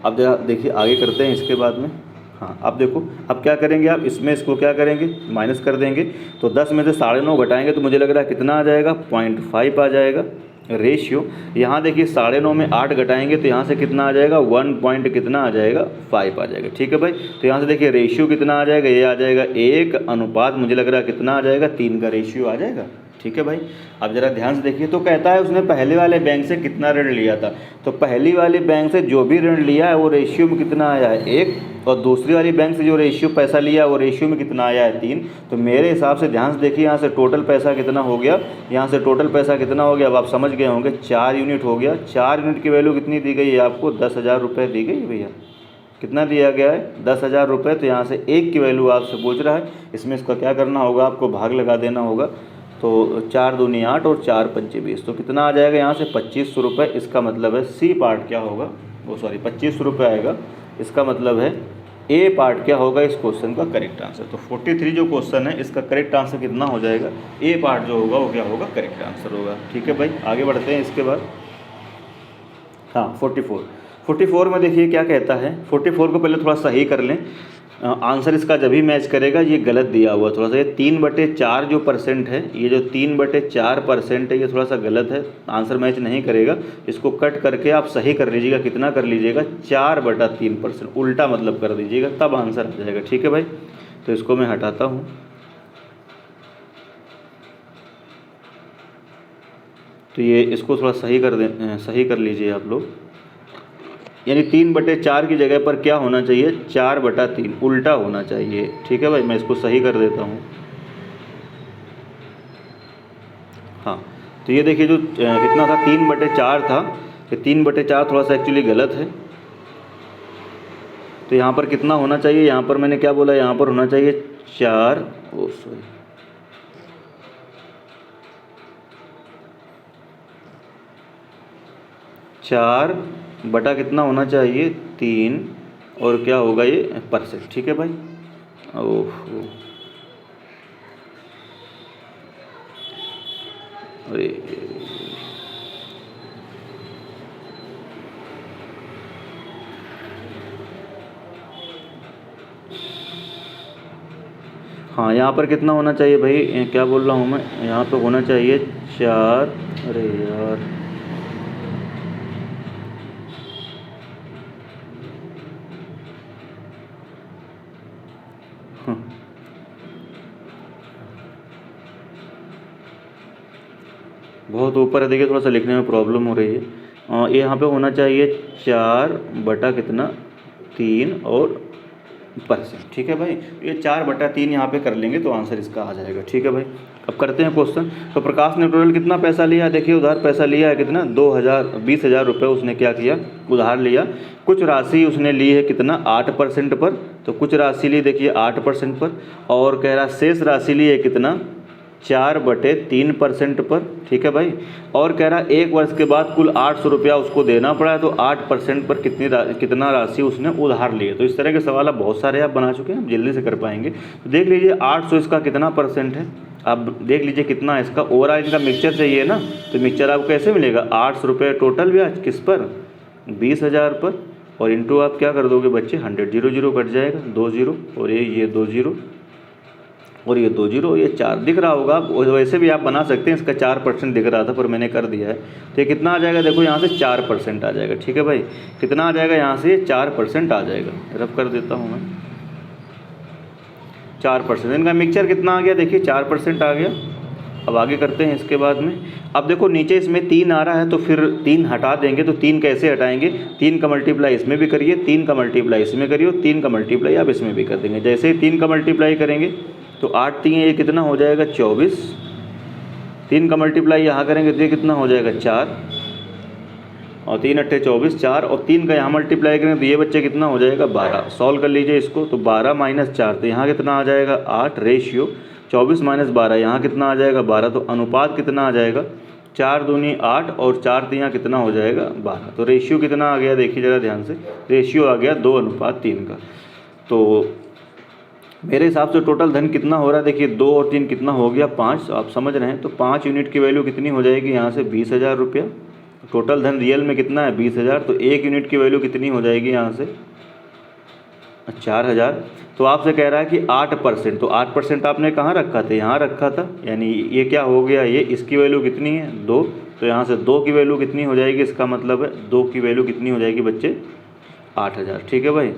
Speaker 1: अब जरा देखिए आगे करते हैं इसके बाद में। हाँ, अब देखो अब क्या करेंगे आप, इसमें इसको क्या करेंगे माइनस कर देंगे, तो 10 में से 9.5 घटाएंगे तो मुझे लग रहा है कितना आ जाएगा 0.5 आ जाएगा रेशियो। यहाँ देखिए 9.5 में 8 घटाएंगे तो यहाँ से कितना आ जाएगा 1 पॉइंट कितना आ जाएगा 5 आ जाएगा। ठीक है भाई, तो यहाँ से देखिए रेशियो कितना आ जाएगा, ये आ जाएगा 1 अनुपात मुझे लग रहा है कितना आ जाएगा 3 का रेशियो आ जाएगा। ठीक है भाई, अब जरा ध्यान से देखिए, तो कहता है उसने पहले वाले बैंक से कितना ऋण लिया था, तो पहली वाली बैंक से जो भी ऋण लिया है वो रेशियो में कितना आया है 1, और दूसरी वाली बैंक से जो रेशियो पैसा लिया वो रेशियो में कितना आया है 3। तो मेरे हिसाब से ध्यान से देखिए, यहाँ से टोटल पैसा कितना हो गया, यहाँ से टोटल पैसा कितना हो गया, अब आप समझ गए होंगे 4 यूनिट हो गया। 4 यूनिट की वैल्यू कितनी दी गई है आपको 10,000 रुपये दी गई है भैया, कितना दिया गया है 10,000 रुपये। तो यहाँ से 1 की वैल्यू आपसे पूछ रहा है, इसमें इसका क्या करना होगा, आपको भाग लगा देना होगा, तो 4 दूनी 8 और 4 पंचे 20, तो कितना आ जाएगा यहाँ से 2500 रुपये। इसका मतलब है सी पार्ट क्या होगा, वो सॉरी 2500 रुपये आएगा। इसका मतलब है ए पार्ट क्या होगा इस क्वेश्चन का करेक्ट आंसर। तो 43 जो क्वेश्चन है इसका करेक्ट आंसर कितना हो जाएगा, ए पार्ट जो होगा वो क्या होगा करेक्ट आंसर होगा। ठीक है भाई, आगे बढ़ते हैं इसके बाद। हाँ 44 44 में देखिए क्या कहता है, 44 को पहले थोड़ा सही कर लें। आंसर इसका जब भी मैच करेगा, ये गलत दिया हुआ थोड़ा सा, ये 3/4 जो परसेंट है, ये जो 3/4% है, ये थोड़ा सा गलत है, आंसर मैच नहीं करेगा। इसको कट करके आप सही कर लीजिएगा, कितना कर लीजिएगा, 4/3%, उल्टा मतलब कर दीजिएगा, तब आंसर आ जाएगा। ठीक है भाई, तो इसको मैं हटाता हूँ। तो ये इसको थोड़ा सही कर दें, सही कर लीजिए आप लोग, यानी 3/4 की जगह पर क्या होना चाहिए, 4/3, उल्टा होना चाहिए। ठीक है भाई, मैं इसको सही कर देता हूँ। हाँ, तो ये देखिए जो कितना था, 3/4 था, ये 3/4 थोड़ा सा एक्चुअली गलत है। तो यहाँ पर कितना होना चाहिए, यहाँ पर मैंने क्या बोला, यहाँ पर होना चाहिए 4, ओ सॉरी, 4 बटा कितना होना चाहिए, 3, और क्या होगा ये परसेंट। ठीक है भाई, ओह अरे, हाँ यहाँ पर कितना होना चाहिए भाई, क्या बोल रहा हूँ मैं, यहाँ पे होना चाहिए 4, अरे यार, हाँ, बहुत ऊपर है, देखिए थोड़ा सा लिखने में प्रॉब्लम हो रही है। ये यहाँ पे होना चाहिए 4 बटा कितना, 3 और परसेंट। ठीक है भाई, ये 4/3 यहाँ पे कर लेंगे तो आंसर इसका आ जाएगा। ठीक है भाई, अब करते हैं क्वेश्चन। तो प्रकाश ने टोटल कितना पैसा लिया, देखिए उधार पैसा लिया है कितना, 20,000 रुपये उसने क्या किया, उधार लिया। कुछ राशि उसने ली है कितना, 8% पर, तो कुछ राशि ली देखिए 8% पर, और कह रहा शेष राशि ली है कितना, 4/3% पर। ठीक है भाई, और कह रहा 1 वर्ष के बाद कुल 800 रुपया उसको देना पड़ा है, तो 8% पर कितना राशि उसने उधार ली है। तो इस तरह के सवाल आप बहुत सारे आप बना चुके हैं, आप जल्दी से कर पाएंगे। तो देख लीजिए 800 इसका कितना परसेंट है, आप देख लीजिए कितना इसका ओवरऑल, इनका मिक्सचर चाहिए ना, तो मिक्सचर आपको कैसे मिलेगा, 800 रुपये टोटल ब्याज किस पर, 20,000 पर, और इंटू आप क्या कर दोगे बच्चे, 100, 0 0 कट जाएगा, 2 0, और ये 2 0, और ये 2 0, ये 4 दिख रहा होगा। वैसे भी आप बना सकते हैं, इसका 4% दिख रहा था पर मैंने कर दिया है। तो ये कितना आ जाएगा, देखो यहाँ से 4% आ जाएगा। ठीक है भाई, कितना आ जाएगा, यहाँ से 4% आ जाएगा, रब कर देता हूँ मैं, 4%। इनका मिक्सचर कितना आ गया, देखिए 4% आ गया। अब आगे करते हैं इसके बाद में। अब देखो नीचे इसमें 3 आ रहा है, तो फिर 3 हटा देंगे, तो 3 कैसे हटाएंगे, 3 का मल्टीप्लाई इसमें भी करिए, 3 का मल्टीप्लाई इसमें करिए, 3 का मल्टीप्लाई आप इसमें भी कर देंगे। जैसे ही 3 का मल्टीप्लाई करेंगे तो 8 3 ये कितना हो जाएगा, 24, 3 का मल्टीप्लाई यहाँ करेंगे तो ये कितना हो जाएगा, 4, और 3 8 24, 4, और 3 का यहाँ मल्टीप्लाई करेंगे तो ये बच्चे कितना हो जाएगा, 12। सॉल्व कर लीजिए इसको, तो 12 - 4, तो यहाँ कितना आ जाएगा, 8, रेशियो 24 - 12, यहाँ कितना आ जाएगा, 12। तो अनुपात कितना आ जाएगा, 4 दूनी 8, और 4 तियाँ कितना हो जाएगा, 12। तो रेशियो कितना आ गया, देखिए ज़रा ध्यान से, रेशियो आ गया 2:3 का। तो मेरे हिसाब से टोटल धन कितना हो रहा है, देखिए 2 और 3 कितना हो गया, 5, आप समझ रहे हैं। तो 5 यूनिट की वैल्यू कितनी हो जाएगी, यहाँ से 20,000 रुपया। टोटल धन रियल में कितना है, 20,000, तो 1 यूनिट की वैल्यू कितनी हो जाएगी, यहाँ से 4,000। तो आपसे कह रहा है कि 8%, तो 8% आपने कहाँ रखा था, यहाँ रखा था, यानी ये क्या हो गया, ये इसकी वैल्यू कितनी है, 2, तो यहाँ से 2 की वैल्यू कितनी हो जाएगी, इसका मतलब है 2 की वैल्यू कितनी हो जाएगी बच्चे, 8,000। ठीक है भाई,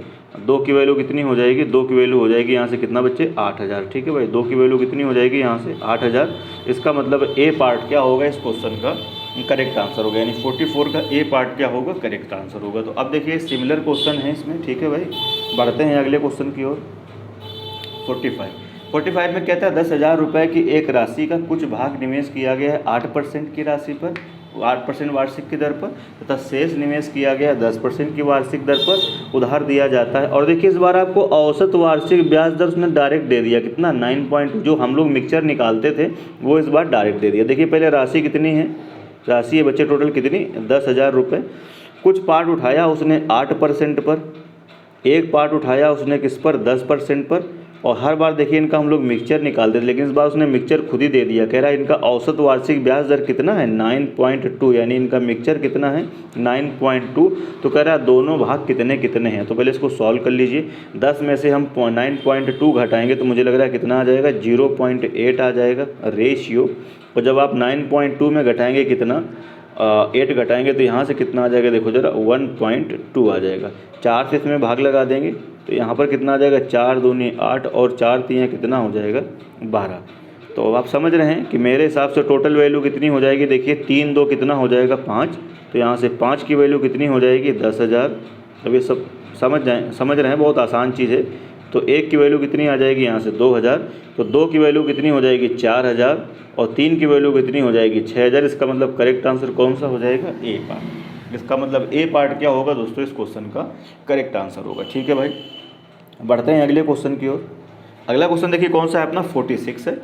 Speaker 1: 2 की वैल्यू कितनी हो जाएगी, 2 की वैल्यू हो जाएगी यहाँ से कितना बच्चे, 8,000। ठीक है भाई, 2 की वैल्यू कितनी हो जाएगी यहाँ से 8,000। इसका मतलब ए पार्ट क्या होगा इस क्वेश्चन का, करेक्ट आंसर होगा, यानी 44 का ए पार्ट क्या होगा, करेक्ट आंसर होगा। तो अब देखिए सिमिलर क्वेश्चन है इसमें। ठीक है भाई, बढ़ते हैं अगले क्वेश्चन की ओर। 45 में कहता है 10,000 रुपये की एक राशि का कुछ भाग निवेश किया गया है 8% की राशि पर, 8% वार्षिक की दर पर, तथा शेष निवेश किया गया 10% की वार्षिक दर पर उधार दिया जाता है। और देखिए इस बार आपको औसत वार्षिक ब्याज दर उसने डायरेक्ट दे दिया, कितना 9 जो हम लोग मिक्सचर निकालते थे वो इस बार डायरेक्ट दे दिया। देखिए पहले राशि कितनी है, राशि है बच्चे टोटल कितनी, 10,000 रुपये। कुछ पार्ट उठाया उसने 8% पर, एक पार्ट उठाया उसने किस पर, 10% पर, और हर बार देखिए इनका हम लोग मिक्सचर निकालते थे, लेकिन इस बार उसने मिक्सचर खुद ही दे दिया। कह रहा है इनका औसत वार्षिक ब्याज दर कितना है 9.2, यानी इनका मिक्सचर कितना है 9.2। तो कह रहा है दोनों भाग कितने कितने हैं। तो पहले इसको सॉल्व कर लीजिए। 10 में से हम 9.2 घटाएंगे तो मुझे लग रहा है कितना आ जाएगा 0.8 आ जाएगा रेशियो। और जब आप 9.2 में घटाएंगे कितना 8 घटाएंगे तो यहाँ से कितना आ जाएगा, देखो जरा 1.2 आ जाएगा। 4 से इसमें भाग लगा देंगे तो यहाँ पर कितना आ जाएगा 4 दूनी 8 और 4 तीन कितना हो जाएगा 12। तो अब आप समझ रहे हैं कि मेरे हिसाब से टोटल वैल्यू कितनी हो जाएगी। देखिए 3 2 कितना हो जाएगा 5, तो यहाँ से 5 की वैल्यू कितनी हो जाएगी 10,000। अब ये सब समझ रहे हैं, बहुत आसान चीज़ है। तो 1 की वैल्यू कितनी आ जाएगी यहाँ से 2,000, तो 2 की वैल्यू कितनी हो जाएगी 4,000 और 3 की वैल्यू कितनी हो जाएगी 6,000। इसका मतलब करेक्ट आंसर कौन सा हो जाएगा ए पार्ट। इसका मतलब ए पार्ट क्या होगा दोस्तों, इस क्वेश्चन का करेक्ट आंसर होगा। ठीक है भाई, बढ़ते हैं अगले क्वेश्चन की ओर। अगला क्वेश्चन देखिए कौन सा है अपना 46 है।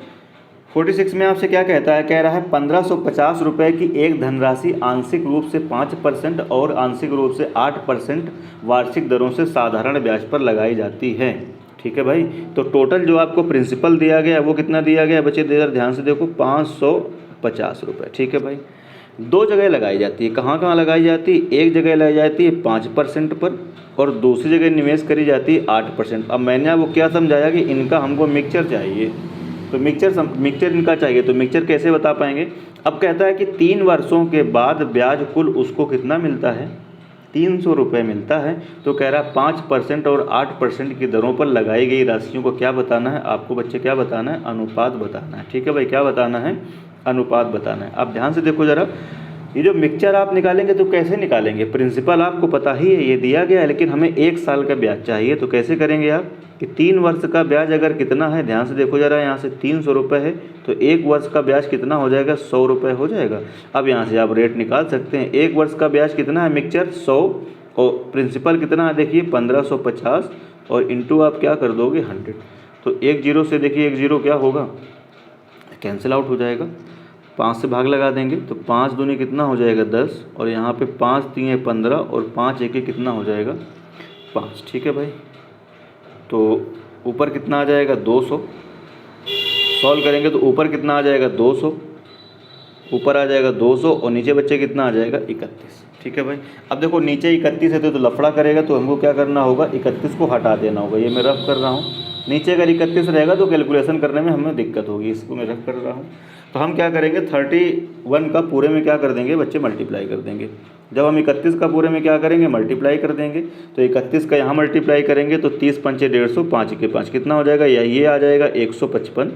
Speaker 1: 46 में आपसे क्या कहता है, कह रहा है 1550 रुपये की एक धनराशि आंशिक रूप से 5% और आंशिक रूप से 8% वार्षिक दरों से साधारण ब्याज पर लगाई जाती है। ठीक है भाई, तो टोटल जो आपको प्रिंसिपल दिया गया है वो कितना दिया गया है बच्चे, देर ध्यान से देखो 550 रुपये। ठीक है भाई, 2 जगह लगाई जाती है। कहाँ कहाँ लगाई जाती है, एक जगह लगाई जाती है 5% पर और दूसरी जगह निवेश करी जाती है 8%। अब मैंने आपको क्या समझाया कि इनका हमको मिक्सचर चाहिए, तो मिक्सचर इनका चाहिए, तो मिक्सचर कैसे बता पाएंगे। अब कहता है कि 3 वर्षों के बाद ब्याज कुल उसको कितना मिलता है 300 रुपये मिलता है। तो कह रहा है 5% और 8% की दरों पर लगाई गई राशियों को क्या बताना है आपको बच्चे, क्या बताना है, अनुपात बताना है। ठीक है भाई, क्या बताना है, अनुपात बताना है। आप ध्यान से देखो ज़रा, ये जो मिक्सचर आप निकालेंगे तो कैसे निकालेंगे, प्रिंसिपल आपको पता ही है, ये दिया गया है, लेकिन हमें 1 साल का ब्याज चाहिए। तो कैसे करेंगे आप कि 3 वर्ष का ब्याज अगर कितना है, ध्यान से देखो ज़रा, यहाँ से 300 रुपये है तो 1 वर्ष का ब्याज कितना हो जाएगा 100 रुपये हो जाएगा। अब यहाँ से आप रेट निकाल सकते हैं। 1 वर्ष का ब्याज कितना है मिक्सचर 100 और प्रिंसिपल कितना है देखिए 1550 और इंटू आप क्या कर दोगे 100। तो 1 0 से देखिए 1 0 क्या होगा, कैंसिल आउट हो जाएगा। 5 से भाग लगा देंगे तो 5 दूनी कितना हो जाएगा 10 और यहाँ पे 5 3 15 और 5 1 कितना हो जाएगा 5। ठीक है भाई, तो ऊपर कितना आ जाएगा 200, सॉल्व करेंगे तो ऊपर कितना आ जाएगा 200, ऊपर आ जाएगा 200 और नीचे बच्चे कितना आ जाएगा 31। ठीक है भाई, अब देखो नीचे 31 है तो लफड़ा करेगा, तो हमको क्या करना होगा 31 को हटा देना होगा। ये मैं रफ कर रहा हूँ, नीचे अगर 31 रहेगा तो कैलकुलेशन करने में हमें दिक्कत होगी, इसको मैं रफ कर रहा हूँ। तो हम क्या करेंगे 31 का पूरे में क्या कर देंगे बच्चे, मल्टीप्लाई कर देंगे। जब हम 31 का पूरे में क्या करेंगे मल्टीप्लाई कर देंगे, तो 31 का यहाँ मल्टीप्लाई करेंगे तो 30 पंचे 150, 5 के 5 कितना हो जाएगा, ये आ जाएगा 155।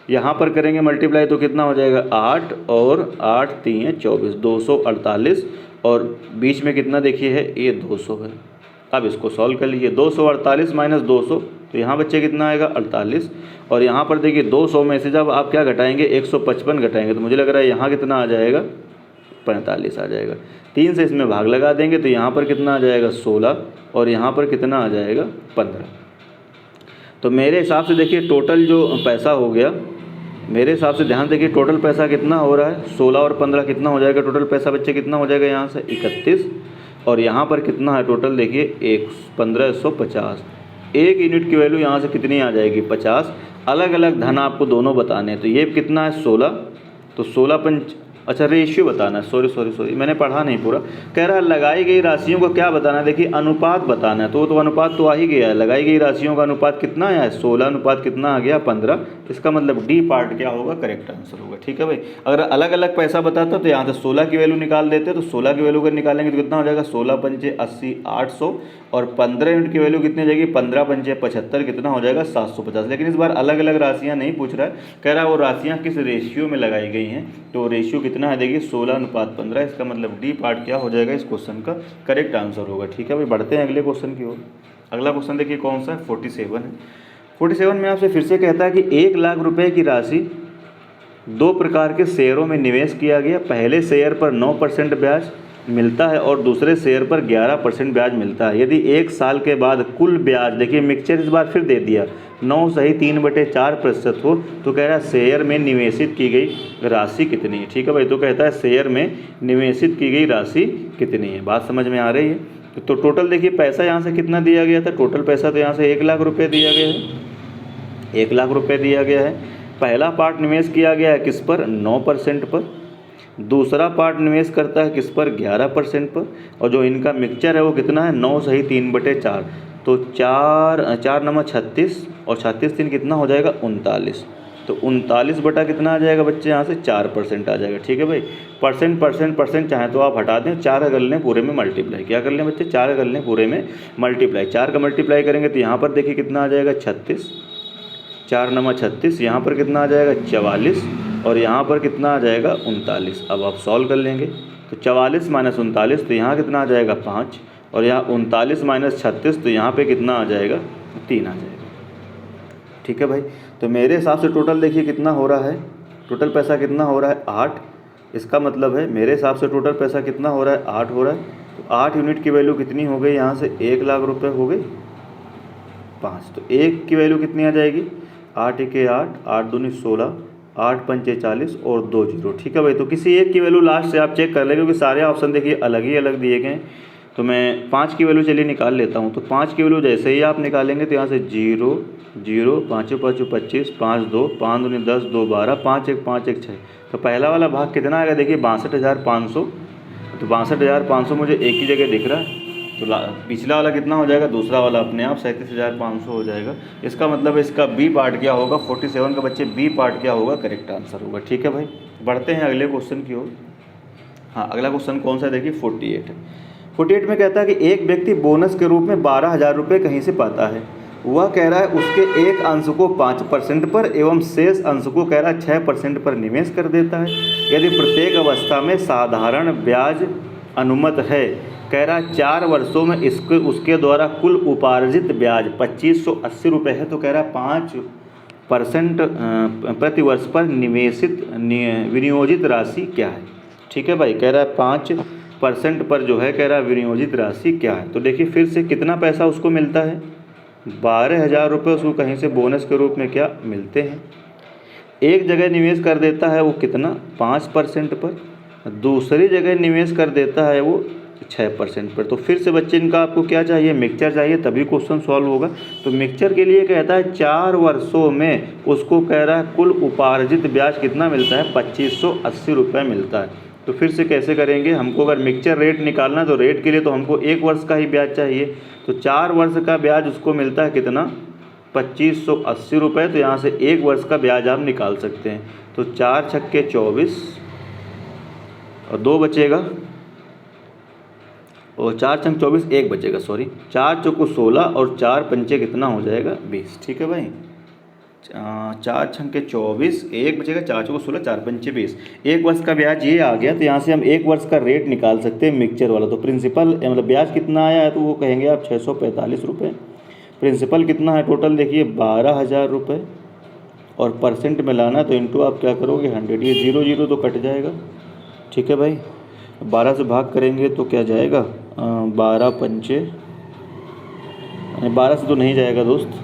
Speaker 1: यहाँ पर करेंगे मल्टीप्लाई तो कितना हो जाएगा 8 और 8 3 24, 248 और बीच में कितना देखिए है ये 200 है। अब इसको सॉल्व कर लीजिए, 248 माइनस 200 तो यहाँ बच्चे कितना आएगा 48 और यहाँ पर देखिए 200 में से जब आप क्या घटाएंगे 155 घटाएंगे तो मुझे लग रहा है यहाँ कितना आ जाएगा 45 आ जाएगा। 3 से इसमें भाग लगा देंगे तो यहाँ पर कितना आ जाएगा 16 और यहाँ पर कितना आ जाएगा 15। तो मेरे हिसाब से देखिए टोटल जो पैसा हो गया, मेरे हिसाब से ध्यान देखिए टोटल पैसा कितना हो रहा है 16 और 15 कितना हो जाएगा टोटल पैसा बच्चे कितना हो जाएगा यहाँ से 31 और यहाँ पर कितना है टोटल देखिए 1550। 1 यूनिट की वैल्यू यहाँ से कितनी आ जाएगी 50। अलग अलग धन आपको दोनों बताने हैं, तो ये कितना है 16, तो 16 पंच, अच्छा रेशियो बताना है, सॉरी मैंने पढ़ा नहीं पूरा। कह रहा है लगाई गई राशियों को क्या बताना है, देखिए अनुपात बताना है। तो अनुपात तो आ ही गया है, लगाई गई राशियों का अनुपात कितना आया है 16 अनुपात कितना आ गया 15। इसका मतलब डी पार्ट क्या होगा, करेक्ट आंसर होगा। ठीक है भाई, अगर अलग अलग पैसा बताता तो यहाँ से 16 की वैल्यू निकाल देते, तो 16 की वैल्यू अगर निकालेंगे तो कितना हो जाएगा 16 पंचे 80 800 और 15 यूनिट की वैल्यू कितनी हो जाएगी 15 पंचे 75 कितना हो जाएगा 750। लेकिन इस बार अलग अलग राशियाँ नहीं पूछ रहा है, कह रहा है वो राशियाँ किस रेशियो में लगाई गई हैं, तो रेशियो कितना है देखिए 16:15। इसका मतलब डी पार्ट क्या हो जाएगा इस क्वेश्चन का करेक्ट आंसर होगा। ठीक है भाई, बढ़ते हैं अगले क्वेश्चन की ओर। अगला क्वेश्चन देखिए कौन सा है 47 है। 47 में आपसे फिर से कहता है कि 1 लाख रुपए की राशि 2 प्रकार के शेयरों में निवेश किया गया। पहले शेयर पर 9% ब्याज मिलता है और दूसरे शेयर पर 11% ब्याज मिलता है। यदि 1 साल के बाद कुल ब्याज, देखिए मिक्सचर इस बार फिर दे दिया, 9 सही 3/4% हो, तो कह रहा है शेयर में निवेशित की गई राशि कितनी है। ठीक है भाई, तो कहता है शेयर में निवेशित की गई राशि कितनी है। बात समझ में आ रही है। तो टोटल देखिए पैसा यहाँ से कितना दिया गया था, टोटल पैसा तो यहाँ से 1 लाख रुपये दिया गया है। 1 लाख रुपए दिया गया है। पहला पार्ट निवेश किया गया है किस पर, 9% पर। दूसरा पार्ट निवेश करता है किस पर, 11% पर। और जो इनका मिक्सचर है वो कितना है, 9 सही 3/4, तो 4 नंबर 36 और 36 3 कितना हो जाएगा, 39। तो 39 बटा कितना आ जाएगा बच्चे, यहाँ से 4% आ जाएगा। ठीक है भाई, परसेंट चाहे तो आप हटा दें, 4 कर लें पूरे में मल्टीप्लाई। क्या कर लें बच्चे, 4 कर लें पूरे में मल्टीप्लाई। 4 का मल्टीप्लाई करेंगे तो यहाँ पर देखिए कितना आ जाएगा, 36। 4 नंबर 36, यहाँ पर कितना आ जाएगा, 44, और यहाँ पर कितना आ जाएगा, 39। अब आप सॉल्व कर लेंगे तो 44 माइनस 39, तो यहाँ कितना आ जाएगा, 5, और यहाँ 39 माइनस 36, तो यहाँ पे कितना आ जाएगा, 3 आ जाएगा। ठीक है भाई, तो मेरे हिसाब से टोटल देखिए कितना हो रहा है, टोटल पैसा कितना हो रहा है, 8। इसका मतलब है मेरे हिसाब से टोटल पैसा कितना हो रहा है, 8 हो रहा है। तो 8 यूनिट की वैल्यू कितनी हो गई, यहाँ से 1 लाख रुपए हो गई 5। तो 1 की वैल्यू कितनी आ जाएगी, 8 1 8, 8 दूनी 16, 8 पंचे 40 और 2 जीरो। ठीक है भाई, तो किसी एक की वैल्यू लास्ट से आप चेक कर लें, क्योंकि सारे ऑप्शन देखिए अलग ही अलग दिए गए हैं। तो मैं 5 की वैल्यू चलिए निकाल लेता हूँ। तो 5 की वैल्यू जैसे ही आप निकालेंगे तो यहाँ से 0 0, 5 5 25, 5 2, 5 दूनी 10, 2 12, 5 1 5 1 6। तो पहला वाला भाग कितना आएगा, देखिए 62,500। तो 62,500 मुझे एक ही जगह दिख रहा है। तो पिछला वाला कितना हो जाएगा, दूसरा वाला अपने आप 37,500 हो जाएगा। इसका मतलब इसका बी पार्ट क्या होगा, 47 का बच्चे बी पार्ट क्या होगा, करेक्ट आंसर होगा। ठीक है भाई, बढ़ते हैं अगले क्वेश्चन की ओर। हाँ, अगला क्वेश्चन कौन सा है, देखिए 48 है। 48 में कहता है कि एक व्यक्ति बोनस के रूप में 12,000 रुपये कहीं से पाता है। वह कह रहा है उसके एक अंश को 5% पर एवं शेष अंश को कह रहा है 6% पर निवेश कर देता है। यदि प्रत्येक अवस्था में साधारण ब्याज अनुमत है, कह रहा है 4 वर्षों में उसके द्वारा कुल उपार्जित ब्याज 2580 रुपये है। तो कह रहा है 5% प्रति वर्ष पर निवेशित विनियोजित राशि क्या है। ठीक है भाई, कह रहा है 5% पर जो है कह रहा है विनियोजित राशि क्या है। तो देखिए फिर से कितना पैसा उसको मिलता है, 12,000 रुपये उसको कहीं से बोनस के रूप में क्या मिलते हैं। एक जगह निवेश कर देता है वो कितना, 5% पर। दूसरी जगह निवेश कर देता है वो 6% पर। तो फिर से बच्चे इनका आपको क्या चाहिए, मिक्सचर चाहिए, तभी क्वेश्चन सॉल्व होगा। तो मिक्सचर के लिए कहता है 4 वर्षों में उसको कह रहा है कुल उपार्जित ब्याज कितना मिलता है, 2580 रुपये मिलता है। तो फिर से कैसे करेंगे, हमको अगर मिक्सचर रेट निकालना है तो रेट के लिए तो हमको 1 वर्ष का ही ब्याज चाहिए। तो 4 वर्ष का ब्याज उसको मिलता है कितना, 2580 रुपये। तो यहाँ से 1 वर्ष का ब्याज आप निकाल सकते हैं। तो 4 छक्के 24 और 2 बचेगा, और 4 छंग 24, 1 बचेगा, सॉरी 4 चौको 16 और 4 पंचे कितना हो जाएगा, 20। ठीक है भाई, 4 छंके 24, 1 बचेगा, 4 चौको 16, 4 पंचे 20। 1 वर्ष का ब्याज ये आ गया। तो यहाँ से हम 1 वर्ष का रेट निकाल सकते हैं मिक्सचर वाला। तो प्रिंसिपल मतलब ब्याज कितना आया है, तो वो कहेंगे आप 645 रुपये। प्रिंसिपल कितना है टोटल, देखिए 12,000 रुपये, और परसेंट में लाना तो इंटू आप क्या करोगे 100, ये 0 0 तो कट जाएगा। ठीक है भाई, 12 से भाग करेंगे तो क्या जाएगा, 12 पंचे, 12 से तो नहीं जाएगा दोस्त,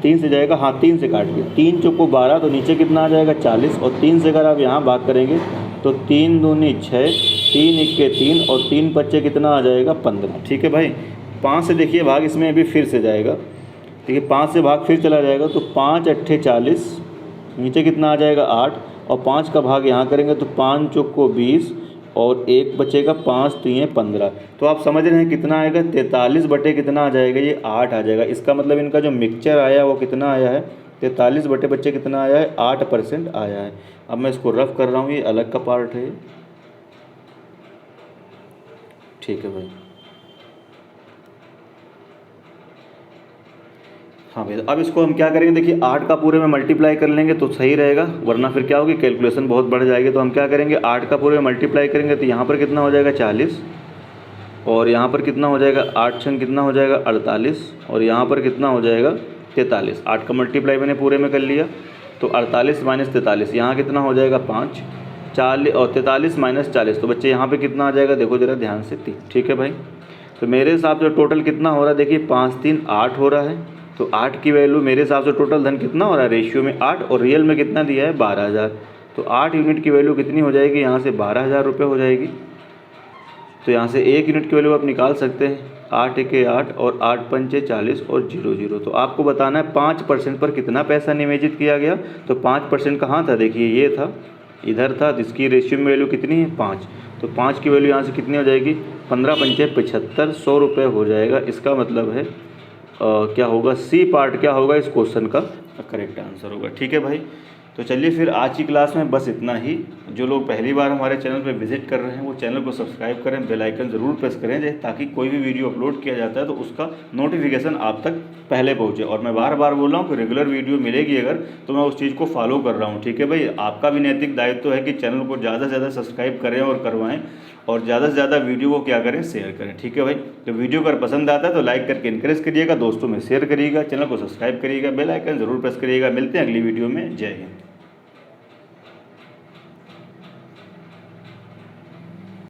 Speaker 1: 3 से जाएगा। हाँ, 3 से काट दिया, 3 चौको 12, तो नीचे कितना आ जाएगा 40, और 3 से अगर आप यहाँ भाग करेंगे तो 3 दूनी 6, 3 इक्के 3 और 3 बच्चे कितना आ जाएगा 15। ठीक है भाई, 5 से देखिए भाग इसमें अभी फिर से जाएगा। देखिए 5 से भाग फिर चला जाएगा, तो 5 अट्ठे 40, नीचे कितना आ जाएगा 8, और 5 का भाग यहाँ करेंगे तो 5 चौको 20 और 1 बचेगा, 5 3 15। तो आप समझ रहे हैं कितना आएगा, 43 बटे कितना आ जाएगा, ये 8 आ जाएगा। इसका मतलब इनका जो मिक्सचर आया वो कितना आया है, 43 बटे बच्चे कितना आया है, 8% आया है। अब मैं इसको रफ कर रहा हूँ, ये अलग का पार्ट है। ठीक है भाई, हाँ भैया, अब इसको हम क्या करेंगे, देखिए 8 का पूरे में मल्टीप्लाई कर लेंगे तो सही रहेगा, वरना फिर क्या होगी, कैलकुलेशन बहुत बढ़ जाएगी। तो हम क्या करेंगे, 8 का पूरे में मल्टीप्लाई करेंगे तो यहाँ पर कितना हो जाएगा 40, और यहाँ पर कितना हो जाएगा 8 छंग कितना हो जाएगा 48, और यहाँ पर कितना हो जाएगा 43। 8 का मल्टीप्लाई मैंने पूरे में कर लिया, तो 48 माइनस 43, यहाँ कितना हो जाएगा 5, 40 और 43 माइनस 40, तो बच्चे यहाँ पर कितना आ जाएगा, देखो ज़रा ध्यान से 3। ठीक है भाई, तो मेरे हिसाब से टोटल कितना हो रहा है, देखिए 5 3 8 हो रहा है। तो 8 की वैल्यू मेरे हिसाब से टोटल धन कितना हो रहा है, रेशियो में 8, और रियल में कितना दिया है 12,000। तो 8 यूनिट की वैल्यू कितनी हो जाएगी, यहाँ से 12,000 रुपये हो जाएगी। तो यहाँ से 1 यूनिट की वैल्यू आप निकाल सकते हैं। 8 एके 8 और 8 पंचे 40 और 00। तो आपको बताना है 5% पर कितना पैसा निवेशित किया गया। तो 5% कहाँ था, देखिए ये था, इधर था। इसकी रेशियो में वैल्यू कितनी है, 5। तो 5 की वैल्यू यहाँ से कितनी हो जाएगी, 15 पंचे 75, 100 रुपये हो जाएगा। इसका मतलब है क्या होगा, सी पार्ट क्या होगा इस क्वेश्चन का करेक्ट आंसर होगा। ठीक है भाई, तो चलिए फिर आज की क्लास में बस इतना ही। जो लोग पहली बार हमारे चैनल पर विजिट कर रहे हैं वो चैनल को सब्सक्राइब करें, बेल आइकन ज़रूर प्रेस करें, ताकि कोई भी वीडियो अपलोड किया जाता है तो उसका नोटिफिकेशन आप तक पहले पहुंचे। और मैं बार बार बोल रहा हूँ कि रेगुलर वीडियो मिलेगी अगर, तो मैं उस चीज़ को फॉलो कर रहा हूँ। ठीक है भाई, आपका भी नैतिक दायित्व है कि चैनल को ज़्यादा से ज़्यादा सब्सक्राइब करें और करवाएं, और ज़्यादा से ज़्यादा वीडियो को क्या करें, शेयर करें। ठीक है भाई, तो वीडियो अगर पसंद आता है तो लाइक करके इनकरेज करिएगा, दोस्तों में शेयर करिएगा, चैनल को सब्सक्राइब करिएगा, बेल आइकन ज़रूर प्रेस करिएगा। मिलते हैं अगली वीडियो में। जय हिंद।